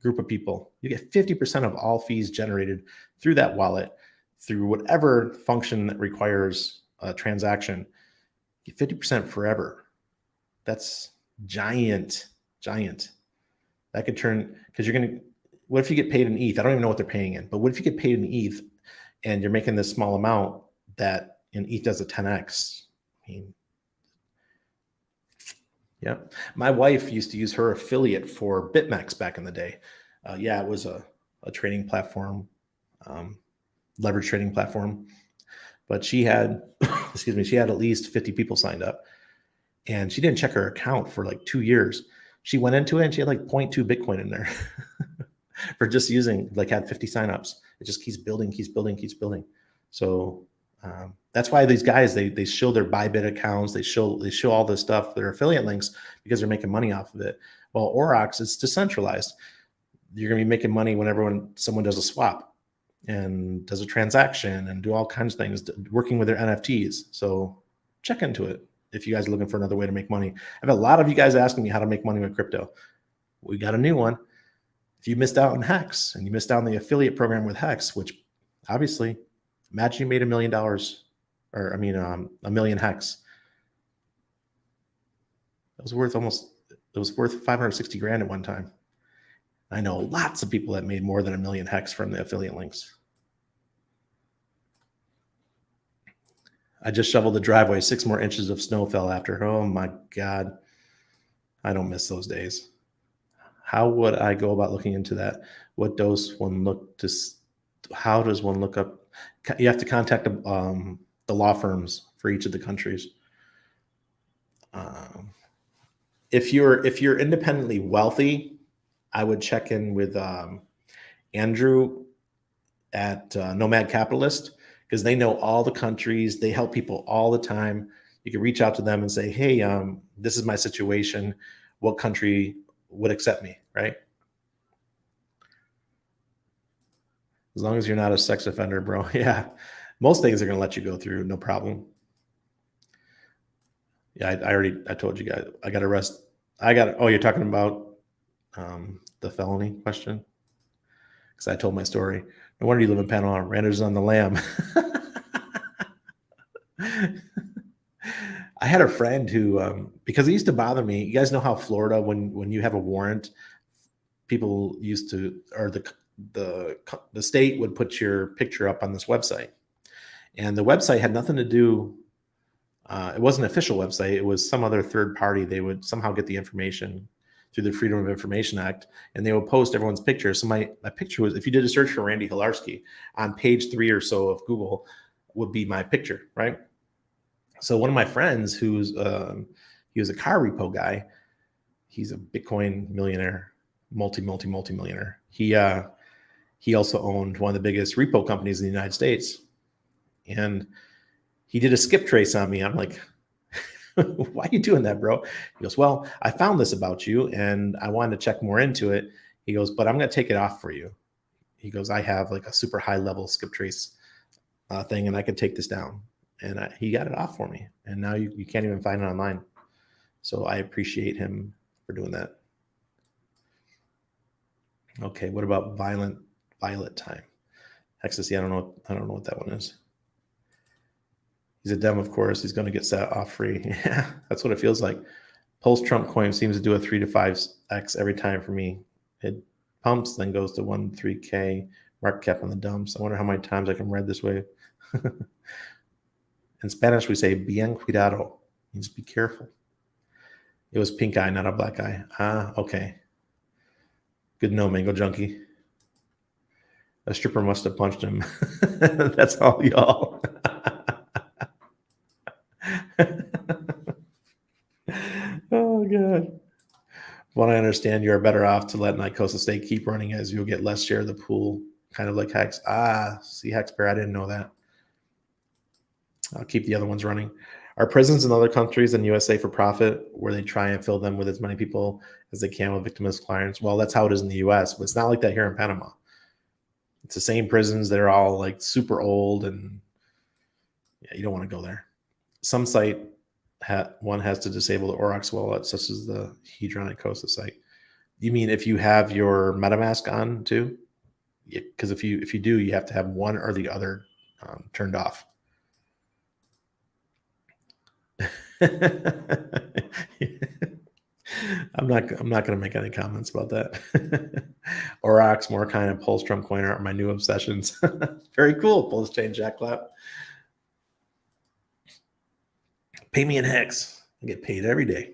group of people. You get 50% of all fees generated through that wallet, through whatever function that requires a transaction. Get 50% forever. That's giant. That could turn, because you're going to, what if you get paid in ETH? I don't even know what they're paying in, but what if you get paid in ETH and you're making this small amount that in ETH does a 10x? I mean, yeah. My wife used to use her affiliate for BitMEX back in the day. Yeah, it was a trading platform, leverage trading platform. But she had, excuse me, she had at least 50 people signed up. And she didn't check her account for like 2 years. She went into it and she had like 0.2 Bitcoin in there for just using, like had 50 signups. It just keeps building. So that's why these guys, they show their Bybit accounts. They show all this stuff, their affiliate links, because they're making money off of it. Well, Aurochs is decentralized. You're going to be making money whenever someone does a swap and does a transaction and do all kinds of things, working with their NFTs. So check into it if you guys are looking for another way to make money. I have a lot of you guys asking me how to make money with crypto. We got a new one. If you missed out on Hex and you missed out on the affiliate program with Hex, which obviously, imagine you made $1 million, or I mean, a million Hex. It was worth 560 grand at one time. I know lots of people that made more than 1 million Hex from the affiliate links. I just shoveled the driveway. 6 more inches of snow fell after. Oh my God. I don't miss those days. How would I go about looking into that? What does one look to? How does one look up? You have to contact the law firms for each of the countries. If you're independently wealthy, I would check in with Andrew at Nomad Capitalist, because they know all the countries. They help people all the time. You can reach out to them and say, hey, this is my situation. What country would accept me, right? As long as you're not a sex offender, bro. Yeah. Most things are going to let you go through, no problem. Yeah, I told you guys, I got arrested. Oh, you're talking about the felony question? Because I told my story. No wonder you live in Panama. Randers on the lam. I had a friend who, because it used to bother me. You guys know how Florida, when you have a warrant, people used to, or the state would put your picture up on this website, and the website had nothing to do. It wasn't an official website. It was some other third party. They would somehow get the information through the Freedom of Information Act, and they would post everyone's picture. So my picture was, if you did a search for Randy Hilarski on page 3 or so of Google, would be my picture, right? So one of my friends, he was a car repo guy. He's a Bitcoin millionaire, multi-millionaire. He also owned one of the biggest repo companies in the United States, and he did a skip trace on me. I'm like, why are you doing that, bro? He goes, well, I found this about you and I wanted to check more into it. He goes, but I'm going to take it off for you. He goes, I have like a super high level skip trace thing, and I could take this down. And he got it off for me. And now you can't even find it online. So I appreciate him for doing that. Okay, what about violet time? Ecstasy, I don't know what that one is. He's a dem, of course. He's going to get set off free. Yeah, that's what it feels like. Pulse Trump coin seems to do a 3 to 5x every time for me. It pumps, then goes to 1-3K market cap on the dumps. I wonder how many times I can ride this wave. In Spanish, we say bien cuidado. Means be careful. It was pink eye, not a black eye. Ah, okay. Good to know, Mango Junkie. A stripper must have punched him. That's all, y'all. Oh, God. What I understand, you're better off to let an Icosa stake keep running, as you'll get less share of the pool, kind of like Hex. Ah, see, Hexbear, I didn't know that. I'll keep the other ones running. Are prisons in other countries than USA for profit, where they try and fill them with as many people as they can with victimless clients? Well, that's how it is in the US, but it's not like that here in Panama. It's the same prisons. They're all like super old, and yeah, you don't want to go there. Some site one has to disable the Aurochs wallet, such as the Hedron Icosa site. You mean if you have your MetaMask on too? Because if you do, you have to have one or the other turned off. I'm not going to make any comments about that. Aurochs, more kind of Pulse Trump coin are my new obsessions. Very cool. Pulse chain jack clap. Pay me in Hex. I get paid every day.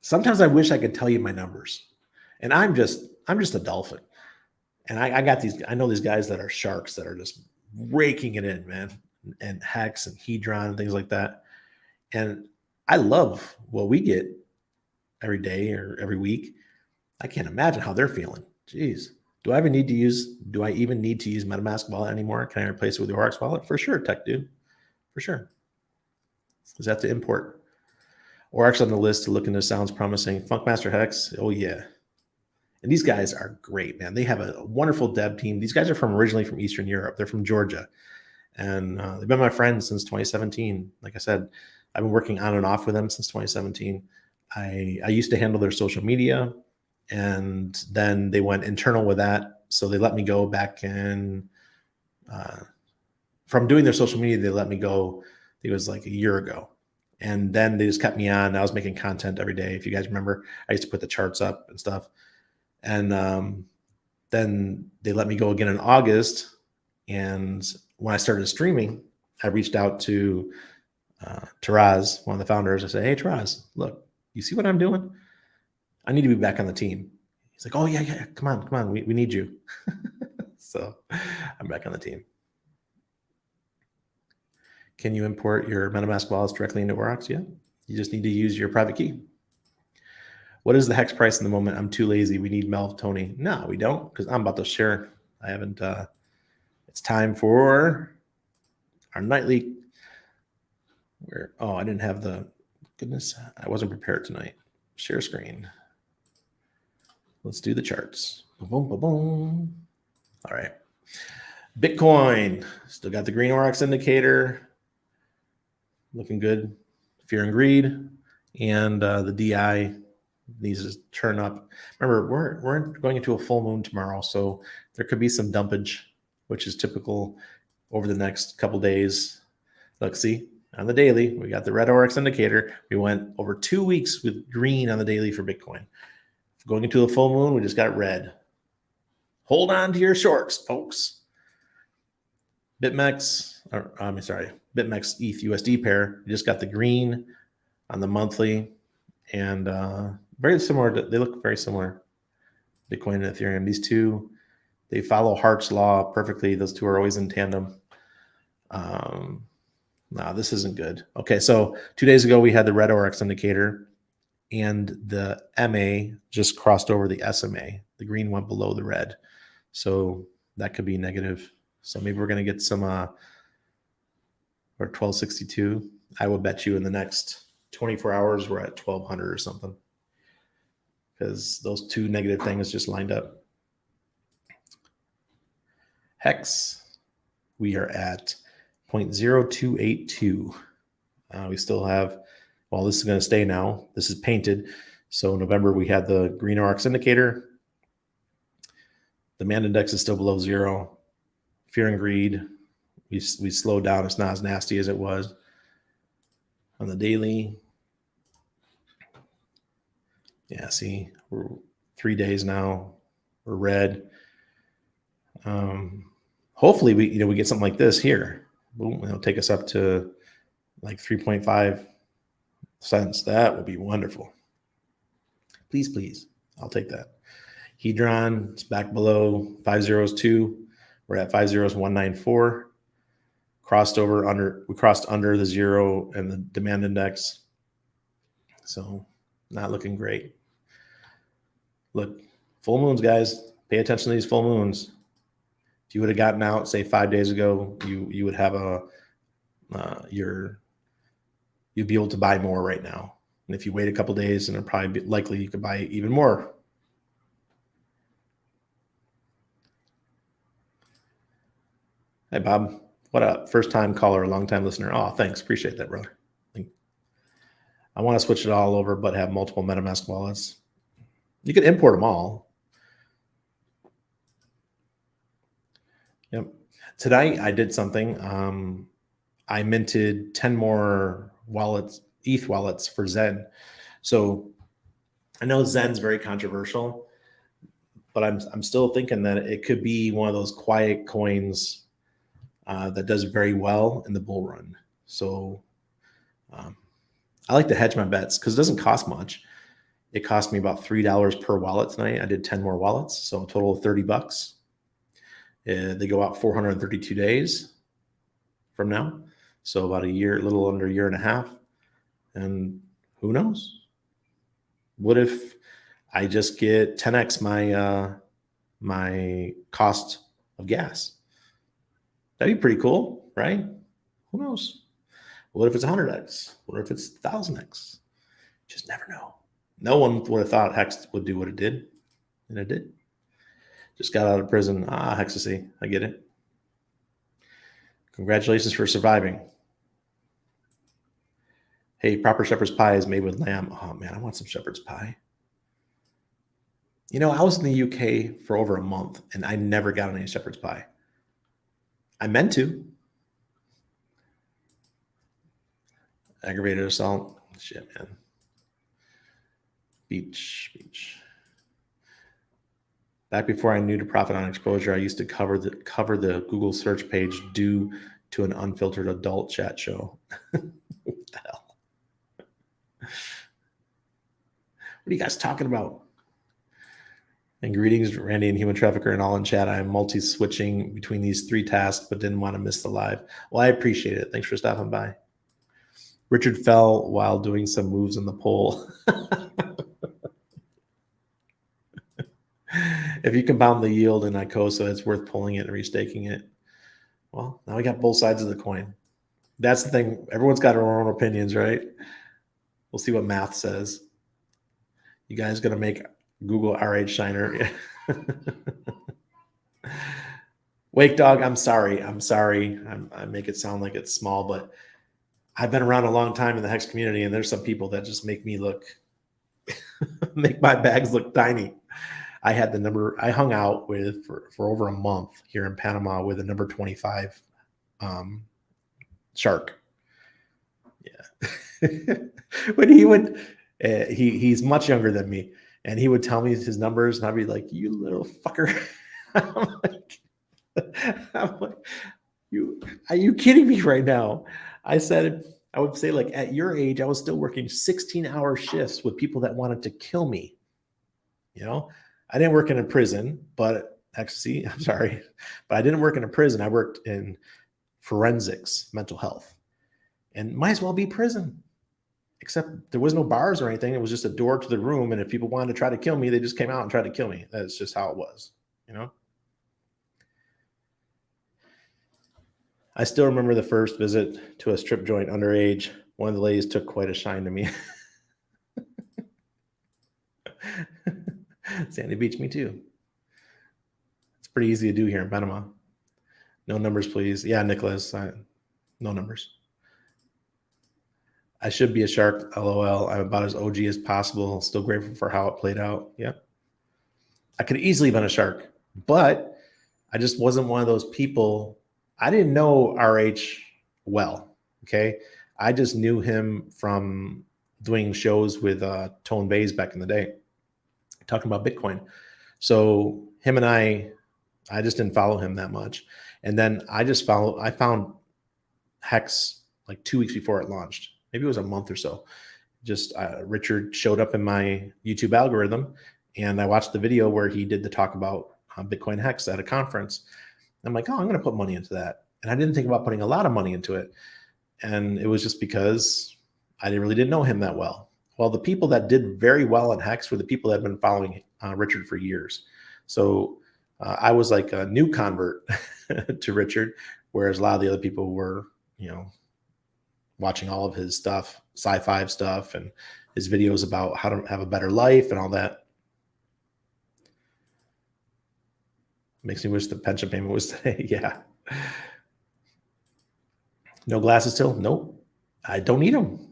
Sometimes I wish I could tell you my numbers, and I'm just a dolphin. And I know these guys that are sharks that are just raking it in, man, and Hex and Hedron and things like that. And I love what we get every day or every week. I can't imagine how they're feeling. Jeez. Do I even need to use MetaMask wallet anymore? Can I replace it with the Aurochs wallet? For sure, tech dude. For sure. Is that to import? Aurochs on the list to look into sounds promising. Funkmaster Hex. Oh, yeah. And these guys are great, man. They have a wonderful dev team. These guys are originally from Eastern Europe. They're from Georgia. And they've been my friends since 2017. Like I said, I've been working on and off with them since 2017. I used to handle their social media, and then they went internal with that. So they let me go back in. From doing their social media, they let me go. It was like a year ago. And then they just kept me on. I was making content every day. If you guys remember, I used to put the charts up and stuff. And then they let me go again in August. And when I started streaming, I reached out to Taraz, one of the founders. I said, hey, Taraz, look, you see what I'm doing? I need to be back on the team. He's like, oh, yeah. Come on. We need you. So I'm back on the team. Can you import your MetaMask wallets directly into Aurochs? Yeah. You just need to use your private key. What is the hex price in the moment? I'm too lazy. We need Mel Tony. No, we don't, because I'm about to share. I haven't. It's time for our nightly. I didn't have the. Goodness, I wasn't prepared tonight. Share screen. Let's do the charts. Boom, boom, boom. All right. Bitcoin. Still got the green Aurochs indicator. Looking good. Fear and greed. And the DI needs to turn up. Remember, we're going into a full moon tomorrow, so there could be some dumpage, which is typical over the next couple days. Look, see, on the daily, we got the red Aurochs indicator. We went over 2 weeks with green on the daily for Bitcoin. Going into a full moon, we just got red. Hold on to your shorts, folks. BitMEX ETH USD pair. We just got the green on the monthly, and very similar. They look very similar. Bitcoin and Ethereum. These two, they follow Hart's law perfectly. Those two are always in tandem. No, this isn't good. Okay, so 2 days ago we had the red Aurochs indicator, and the MA just crossed over the SMA. The green went below the red, so that could be negative. So maybe we're going to get some or 1262. I will bet you in the next 24 hours we're at 1200 or something, because those two negative things just lined up. Hex, we are at 0.0282. We still have, well, this is going to stay now. This is painted. So in November, we had the green Aurochs indicator. Demand index is still below zero. Fear and greed, we slowed down. It's not as nasty as it was. On the daily, yeah, see, we're 3 days now. We're red. Hopefully we get something like this here. Boom, it'll take us up to like 3.5 cents. That would be wonderful. Please, I'll take that. Hedron, it's back below 502. We're at 50194. We crossed under the zero and the demand index. So not looking great. Look, full moons, guys. Pay attention to these full moons. If you would have gotten out, say 5 days ago, you would have you'd be able to buy more right now. And if you wait a couple days, and it'll probably be likely you could buy even more. Hey, Bob. What up? First time caller, long time listener. Oh, thanks. Appreciate that, brother. I want to switch it all over, but have multiple MetaMask wallets. You can import them all. Yep. Today I did something. I minted 10 more wallets, ETH wallets for Zen. So I know Zen's very controversial, but I'm still thinking that it could be one of those quiet coins that does very well in the bull run. So I like to hedge my bets because it doesn't cost much. It cost me about $3 per wallet tonight. I did 10 more wallets, so a total of $30. They go out 432 days from now. So about a year, a little under a year and a half. And who knows? What if I just get 10x my cost of gas? That'd be pretty cool, right? Who knows? What if it's 100x? What if it's 1000x? Just never know. No one would have thought Hex would do what it did, and it did. Just got out of prison. Hexasy. I get it. Congratulations for surviving. Hey, proper shepherd's pie is made with lamb. Oh, man, I want some shepherd's pie. I was in the UK for over a month, and I never got any shepherd's pie. I meant to. Aggravated assault. Shit, man. Beach. Back before I knew to profit on exposure, I used to cover the Google search page due to an unfiltered adult chat show. What the hell? What are you guys talking about? And greetings, Randy and Human Trafficker and all in chat. I am multi-switching between these 3 tasks, but didn't want to miss the live. Well, I appreciate it. Thanks for stopping by. Richard fell while doing some moves on the pole. If you compound the yield in Icosa, it's worth pulling it and restaking it. Well, now we got both sides of the coin. That's the thing. Everyone's got their own opinions, right? We'll see what math says. You guys going to make Google RH Shiner. Wake Dog, I'm sorry. I make it sound like it's small, but I've been around a long time in the hex community, and there's some people that just make me look, make my bags look tiny. I had the number, I hung out with for over a month here in Panama with a number 25 shark. Yeah. When he would, he's much younger than me, and he would tell me his numbers, and I'd be like, "You little fucker." I'm like, are you kidding me right now? I said, I would say, like, at your age, I was still working 16-hour shifts with people that wanted to kill me. You know, I didn't work in a prison, but actually, I'm sorry, but I didn't work in a prison. I worked in forensics, mental health, and might as well be prison. Except there was no bars or anything. It was just a door to the room. And if people wanted to try to kill me, they just came out and tried to kill me. That's just how it was, you know? I still remember the first visit to a strip joint underage. One of the ladies took quite a shine to me. Sandy Beach, me too. It's pretty easy to do here in Panama. No numbers, please. Yeah, Nicholas, no numbers. I should be a shark, LOL. I'm about as OG as possible. Still grateful for how it played out. Yeah. I could easily have been a shark, but I just wasn't one of those people. I didn't know RH well. Okay. I just knew him from doing shows with Tone Bays back in the day, talking about Bitcoin. So him and I just didn't follow him that much. And then I found Hex like 2 weeks before it launched. Maybe it was a month or so. Just Richard showed up in my YouTube algorithm, and I watched the video where he did the talk about Bitcoin Hex at a conference. I'm like, oh, I'm going to put money into that. And I didn't think about putting a lot of money into it. And it was just because I really didn't know him that well. Well, the people that did very well at Hex were the people that had been following Richard for years. So I was like a new convert to Richard, whereas a lot of the other people were, you know, watching all of his stuff, sci-fi stuff, and his videos about how to have a better life and all that. Makes me wish the pension payment was today. Yeah. No glasses still? Nope. I don't need them.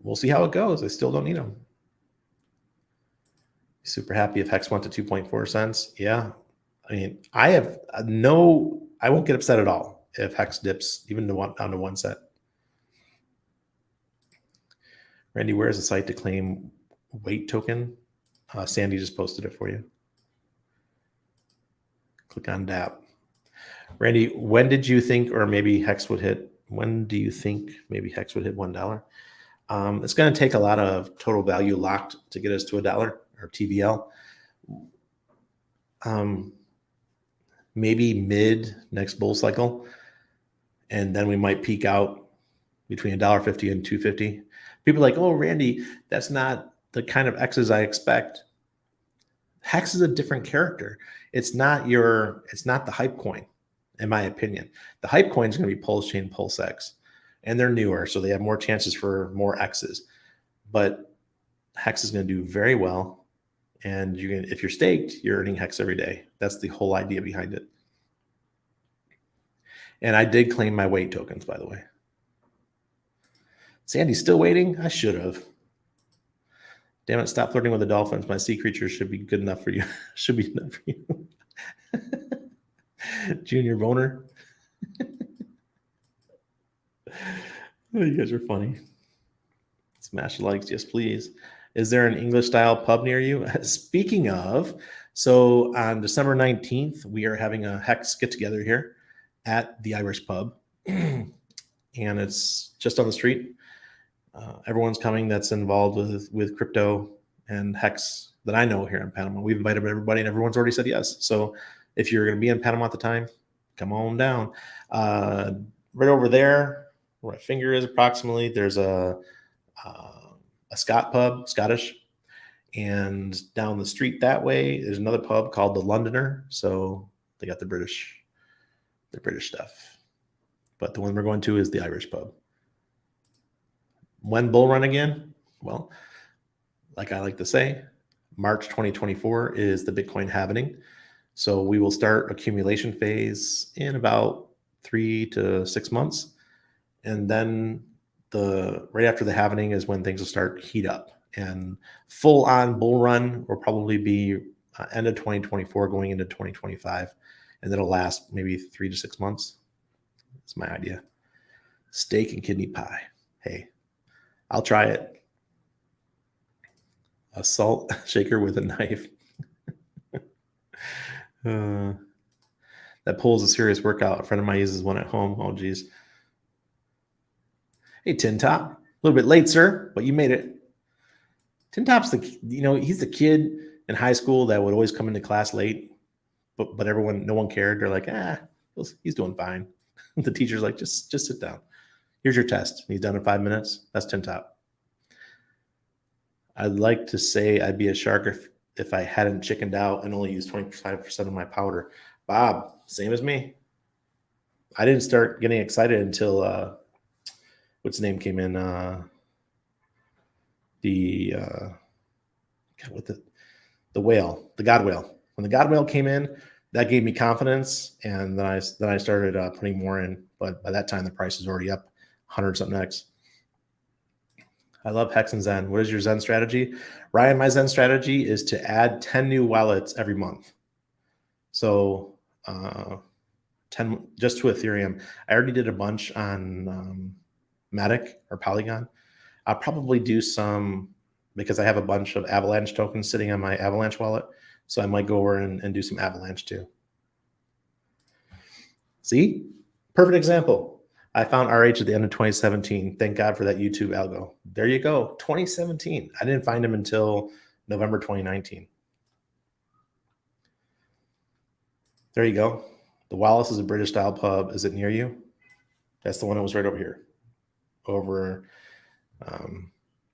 We'll see how it goes. I still don't need them. Super happy if Hex went to 2.4 cents. Yeah. I mean, I won't get upset at all if Hex dips even down to 1 cent. Randy, where is the site to claim weight token? Sandy just posted it for you. Click on DAP. Randy, when did you think, or maybe Hex would hit? When do you think maybe Hex would hit $1? It's going to take a lot of total value locked to get us to $1 or TVL. Maybe mid next bull cycle, and then we might peak out between $1.50 and $2.50. People are like, oh, Randy, that's not the kind of X's I expect. Hex is a different character. It's not the hype coin, in my opinion. The hype coin is going to be Pulse Chain, Pulse X, and they're newer, so they have more chances for more X's. But Hex is going to do very well, and if you're staked, you're earning Hex every day. That's the whole idea behind it. And I did claim my weight tokens, by the way. Sandy's still waiting? I should have. Damn it, stop flirting with the dolphins. My sea creature should be good enough for you. Should be enough for you. Junior boner. Oh, you guys are funny. Smash the likes, yes, please. Is there an English style pub near you? Speaking of, so on December 19th, we are having a Hex get together here at the Irish pub. And it's just on the street. Everyone's coming that's involved with crypto and hex that I know here in Panama. We've invited everybody, and everyone's already said yes. So if you're going to be in Panama at the time, come on down. Right over there, where my finger is approximately, there's a Scott pub, Scottish. And down the street that way, there's another pub called the Londoner. So they got the British stuff. But the one we're going to is the Irish pub. When bull run again? Well, like I like to say, March 2024 is the Bitcoin halving. So we will start accumulation phase in about 3 to 6 months. And then right after the halving is when things will start heat up. And full on bull run will probably be end of 2024 going into 2025. And that'll last maybe 3 to 6 months. That's my idea. Steak and kidney pie. Hey, I'll try it. A salt shaker with a knife. That pole is a serious workout. A friend of mine uses one at home. Oh, geez. Hey, Tin Top. A little bit late, sir, but you made it. Tin Top's he's the kid in high school that would always come into class late, but no one cared. They're like, he's doing fine. The teacher's like, just sit down. Here's your test. He's done in 5 minutes. That's Tin Top. I'd like to say I'd be a shark if I hadn't chickened out and only used 25% of my powder. Bob, same as me. I didn't start getting excited until what's his name came in. The whale, the God whale. When the God whale came in, that gave me confidence, and then I started putting more in. But by that time, the price is already up 100 something X. I love Hex and Zen. What is your Zen strategy? Ryan, my Zen strategy is to add 10 new wallets every month. So 10 just to Ethereum. I already did a bunch on Matic or Polygon. I'll probably do some because I have a bunch of Avalanche tokens sitting on my Avalanche wallet. So I might go over and do some Avalanche too. See? Perfect example. I found RH at the end of 2017. Thank God for that YouTube algo. There you go. 2017. I didn't find him until November 2019. There you go. The Wallace is a British style pub. Is it near you? That's the one that was right over here. Over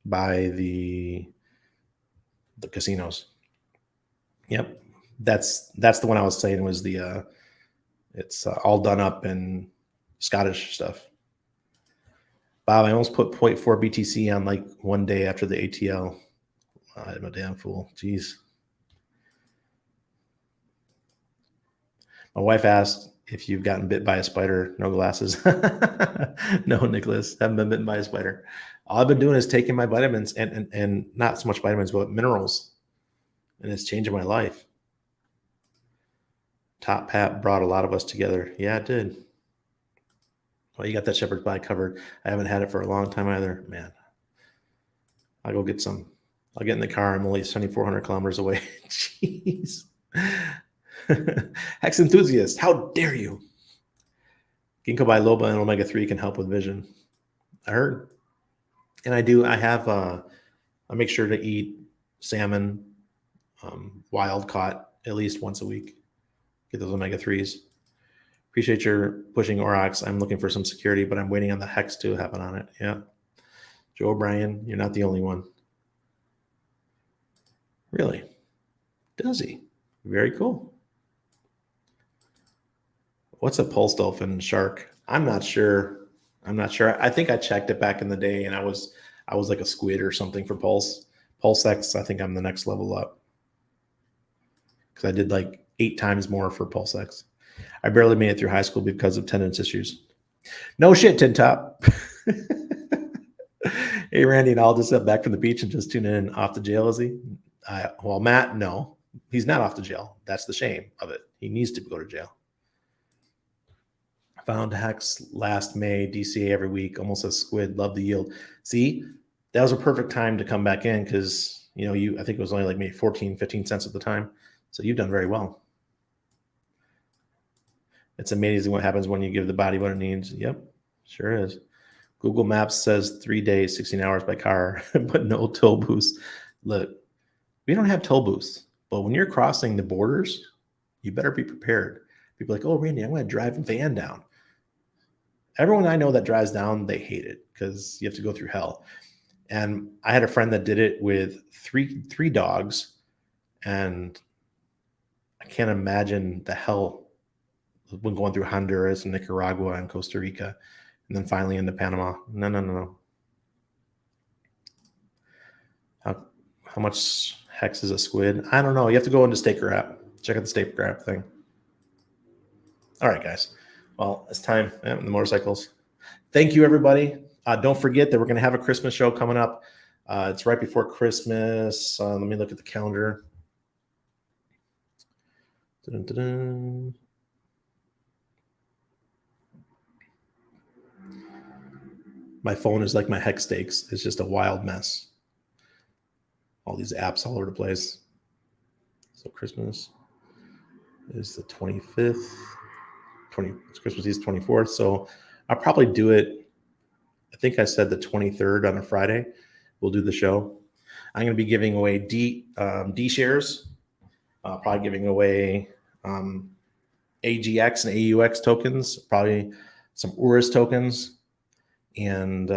by the casinos. Yep. That's the one I was saying was the it's all done up in Scottish stuff. Bob, I almost put 0.4 BTC on like one day after the ATL. I'm a damn fool. Jeez. My wife asked if you've gotten bit by a spider. No glasses. No, Nicholas, haven't been bitten by a spider. All I've been doing is taking my vitamins and not so much vitamins, but minerals. And it's changing my life. Top Pat brought a lot of us together. Yeah, it did. Well, you got that shepherd's pie covered. I haven't had it for a long time either. Man, I'll go get some. I'll get in the car. I'm only 7,400 kilometers away. Jeez. Hex enthusiast, how dare you? Ginkgo biloba and omega-3 can help with vision. I heard. And I do. I have, I make sure to eat salmon, wild caught, at least once a week. Get those omega-3s. Appreciate your pushing Aurochs. I'm looking for some security, but I'm waiting on the Hex to happen on it. Yeah. Joe O'Brien, you're not the only one. Really? Does he? Very cool. What's a pulse dolphin shark? I'm not sure. I think I checked it back in the day, and I was like a squid or something for pulse. Pulse X, I think I'm the next level up. Because I did like 8 times more for Pulse X. I barely made it through high school because of attendance issues. No shit, Tin Top. Hey, Randy and I'll just step back from the beach and just tune in off the jail, is he? Well, Matt, no. He's not off the jail. That's the shame of it. He needs to go to jail. Found Hex last May, DCA every week, almost a squid, love the yield. See, that was a perfect time to come back in because, I think it was only like maybe 14, 15 cents at the time. So you've done very well. It's amazing what happens when you give the body what it needs. Yep, sure is. Google Maps says 3 days, 16 hours by car, but no toll boost. Look, We don't have toll booths, but when you're crossing the borders, you better be prepared. People are like, oh, Randy, I'm going to drive a van down. Everyone I know that drives down, they hate it because you have to go through hell. And I had a friend that did it with three dogs, and I can't imagine the hell when going through Honduras and Nicaragua and Costa Rica, and then finally into Panama. No. How much hex is a squid? I don't know. You have to go into Staker app. Check out the Staker app thing. All right, guys. Well, it's time. The motorcycles. Thank you, everybody. Don't forget that we're going to have a Christmas show coming up. It's right before Christmas. Let me look at the calendar. Dun-dun-dun-dun. My phone is like my hex stakes. It's just a wild mess. All these apps all over the place. So Christmas is the 25th. Christmas Eve is 24th. So I'll probably do it. I think I said the 23rd on a Friday. We'll do the show. I'm going to be giving away D shares. Probably giving away AGX and AUX tokens. Probably some URUS tokens. And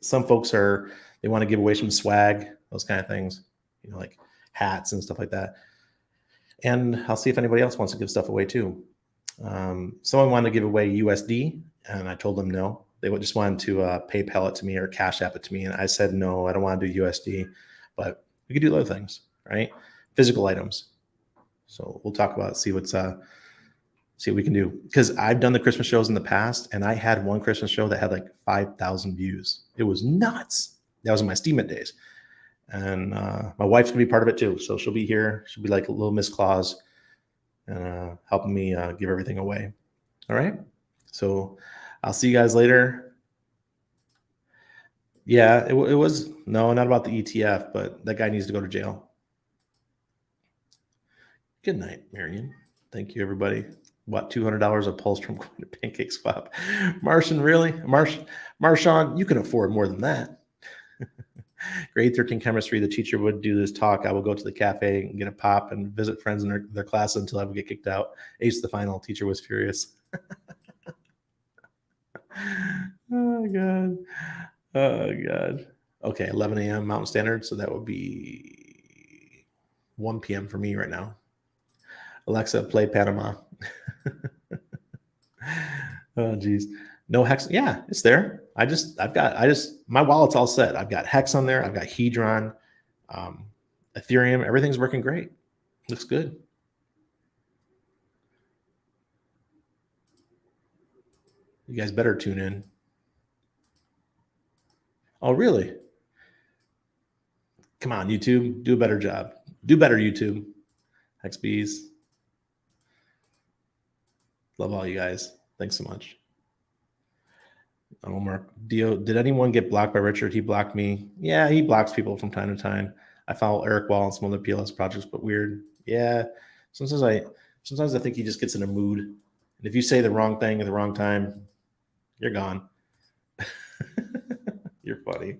some folks they want to give away some swag, those kind of things, like hats and stuff like that. And I'll see if anybody else wants to give stuff away too. Someone wanted to give away USD, and I told them no. They just wanted to PayPal it to me or Cash App it to me, and I said no, I don't want to do USD, but we could do other things, right? Physical items. So we'll talk about it, see what we can do. Because I've done the Christmas shows in the past, and I had one Christmas show that had like 5,000 views. It was nuts. That was in my Steemit days. And my wife's going to be part of it too. So she'll be here. She'll be like a little Miss Claus and helping me give everything away. All right. So I'll see you guys later. Yeah, it was, no, not about the ETF, but that guy needs to go to jail. Good night, Marion. Thank you, everybody. What, $200 a pulse from going to Pancake Swap? Martian, really? Marshawn, you can afford more than that. Grade 13 chemistry, the teacher would do this talk. I will go to the cafe and get a pop and visit friends in their class until I would get kicked out. Ace the final. Teacher was furious. Oh, God. Oh, God. Okay, 11 a.m. Mountain Standard. So that would be 1 p.m. for me right now. Alexa, play Panama. Oh, geez. No hex. Yeah, it's there. My wallet's all set. I've got hex on there. I've got Hedron, Ethereum. Everything's working great. Looks good. You guys better tune in. Oh, really? Come on, YouTube. Do a better job. Do better, YouTube. XBs. Love all you guys. Thanks so much. Oh, Mark Dio, did anyone get blocked by Richard? He blocked me. Yeah, he blocks people from time to time. I follow Eric Wall and some other PLS projects, but weird. Yeah, sometimes I think he just gets in a mood. And if you say the wrong thing at the wrong time, you're gone. You're funny.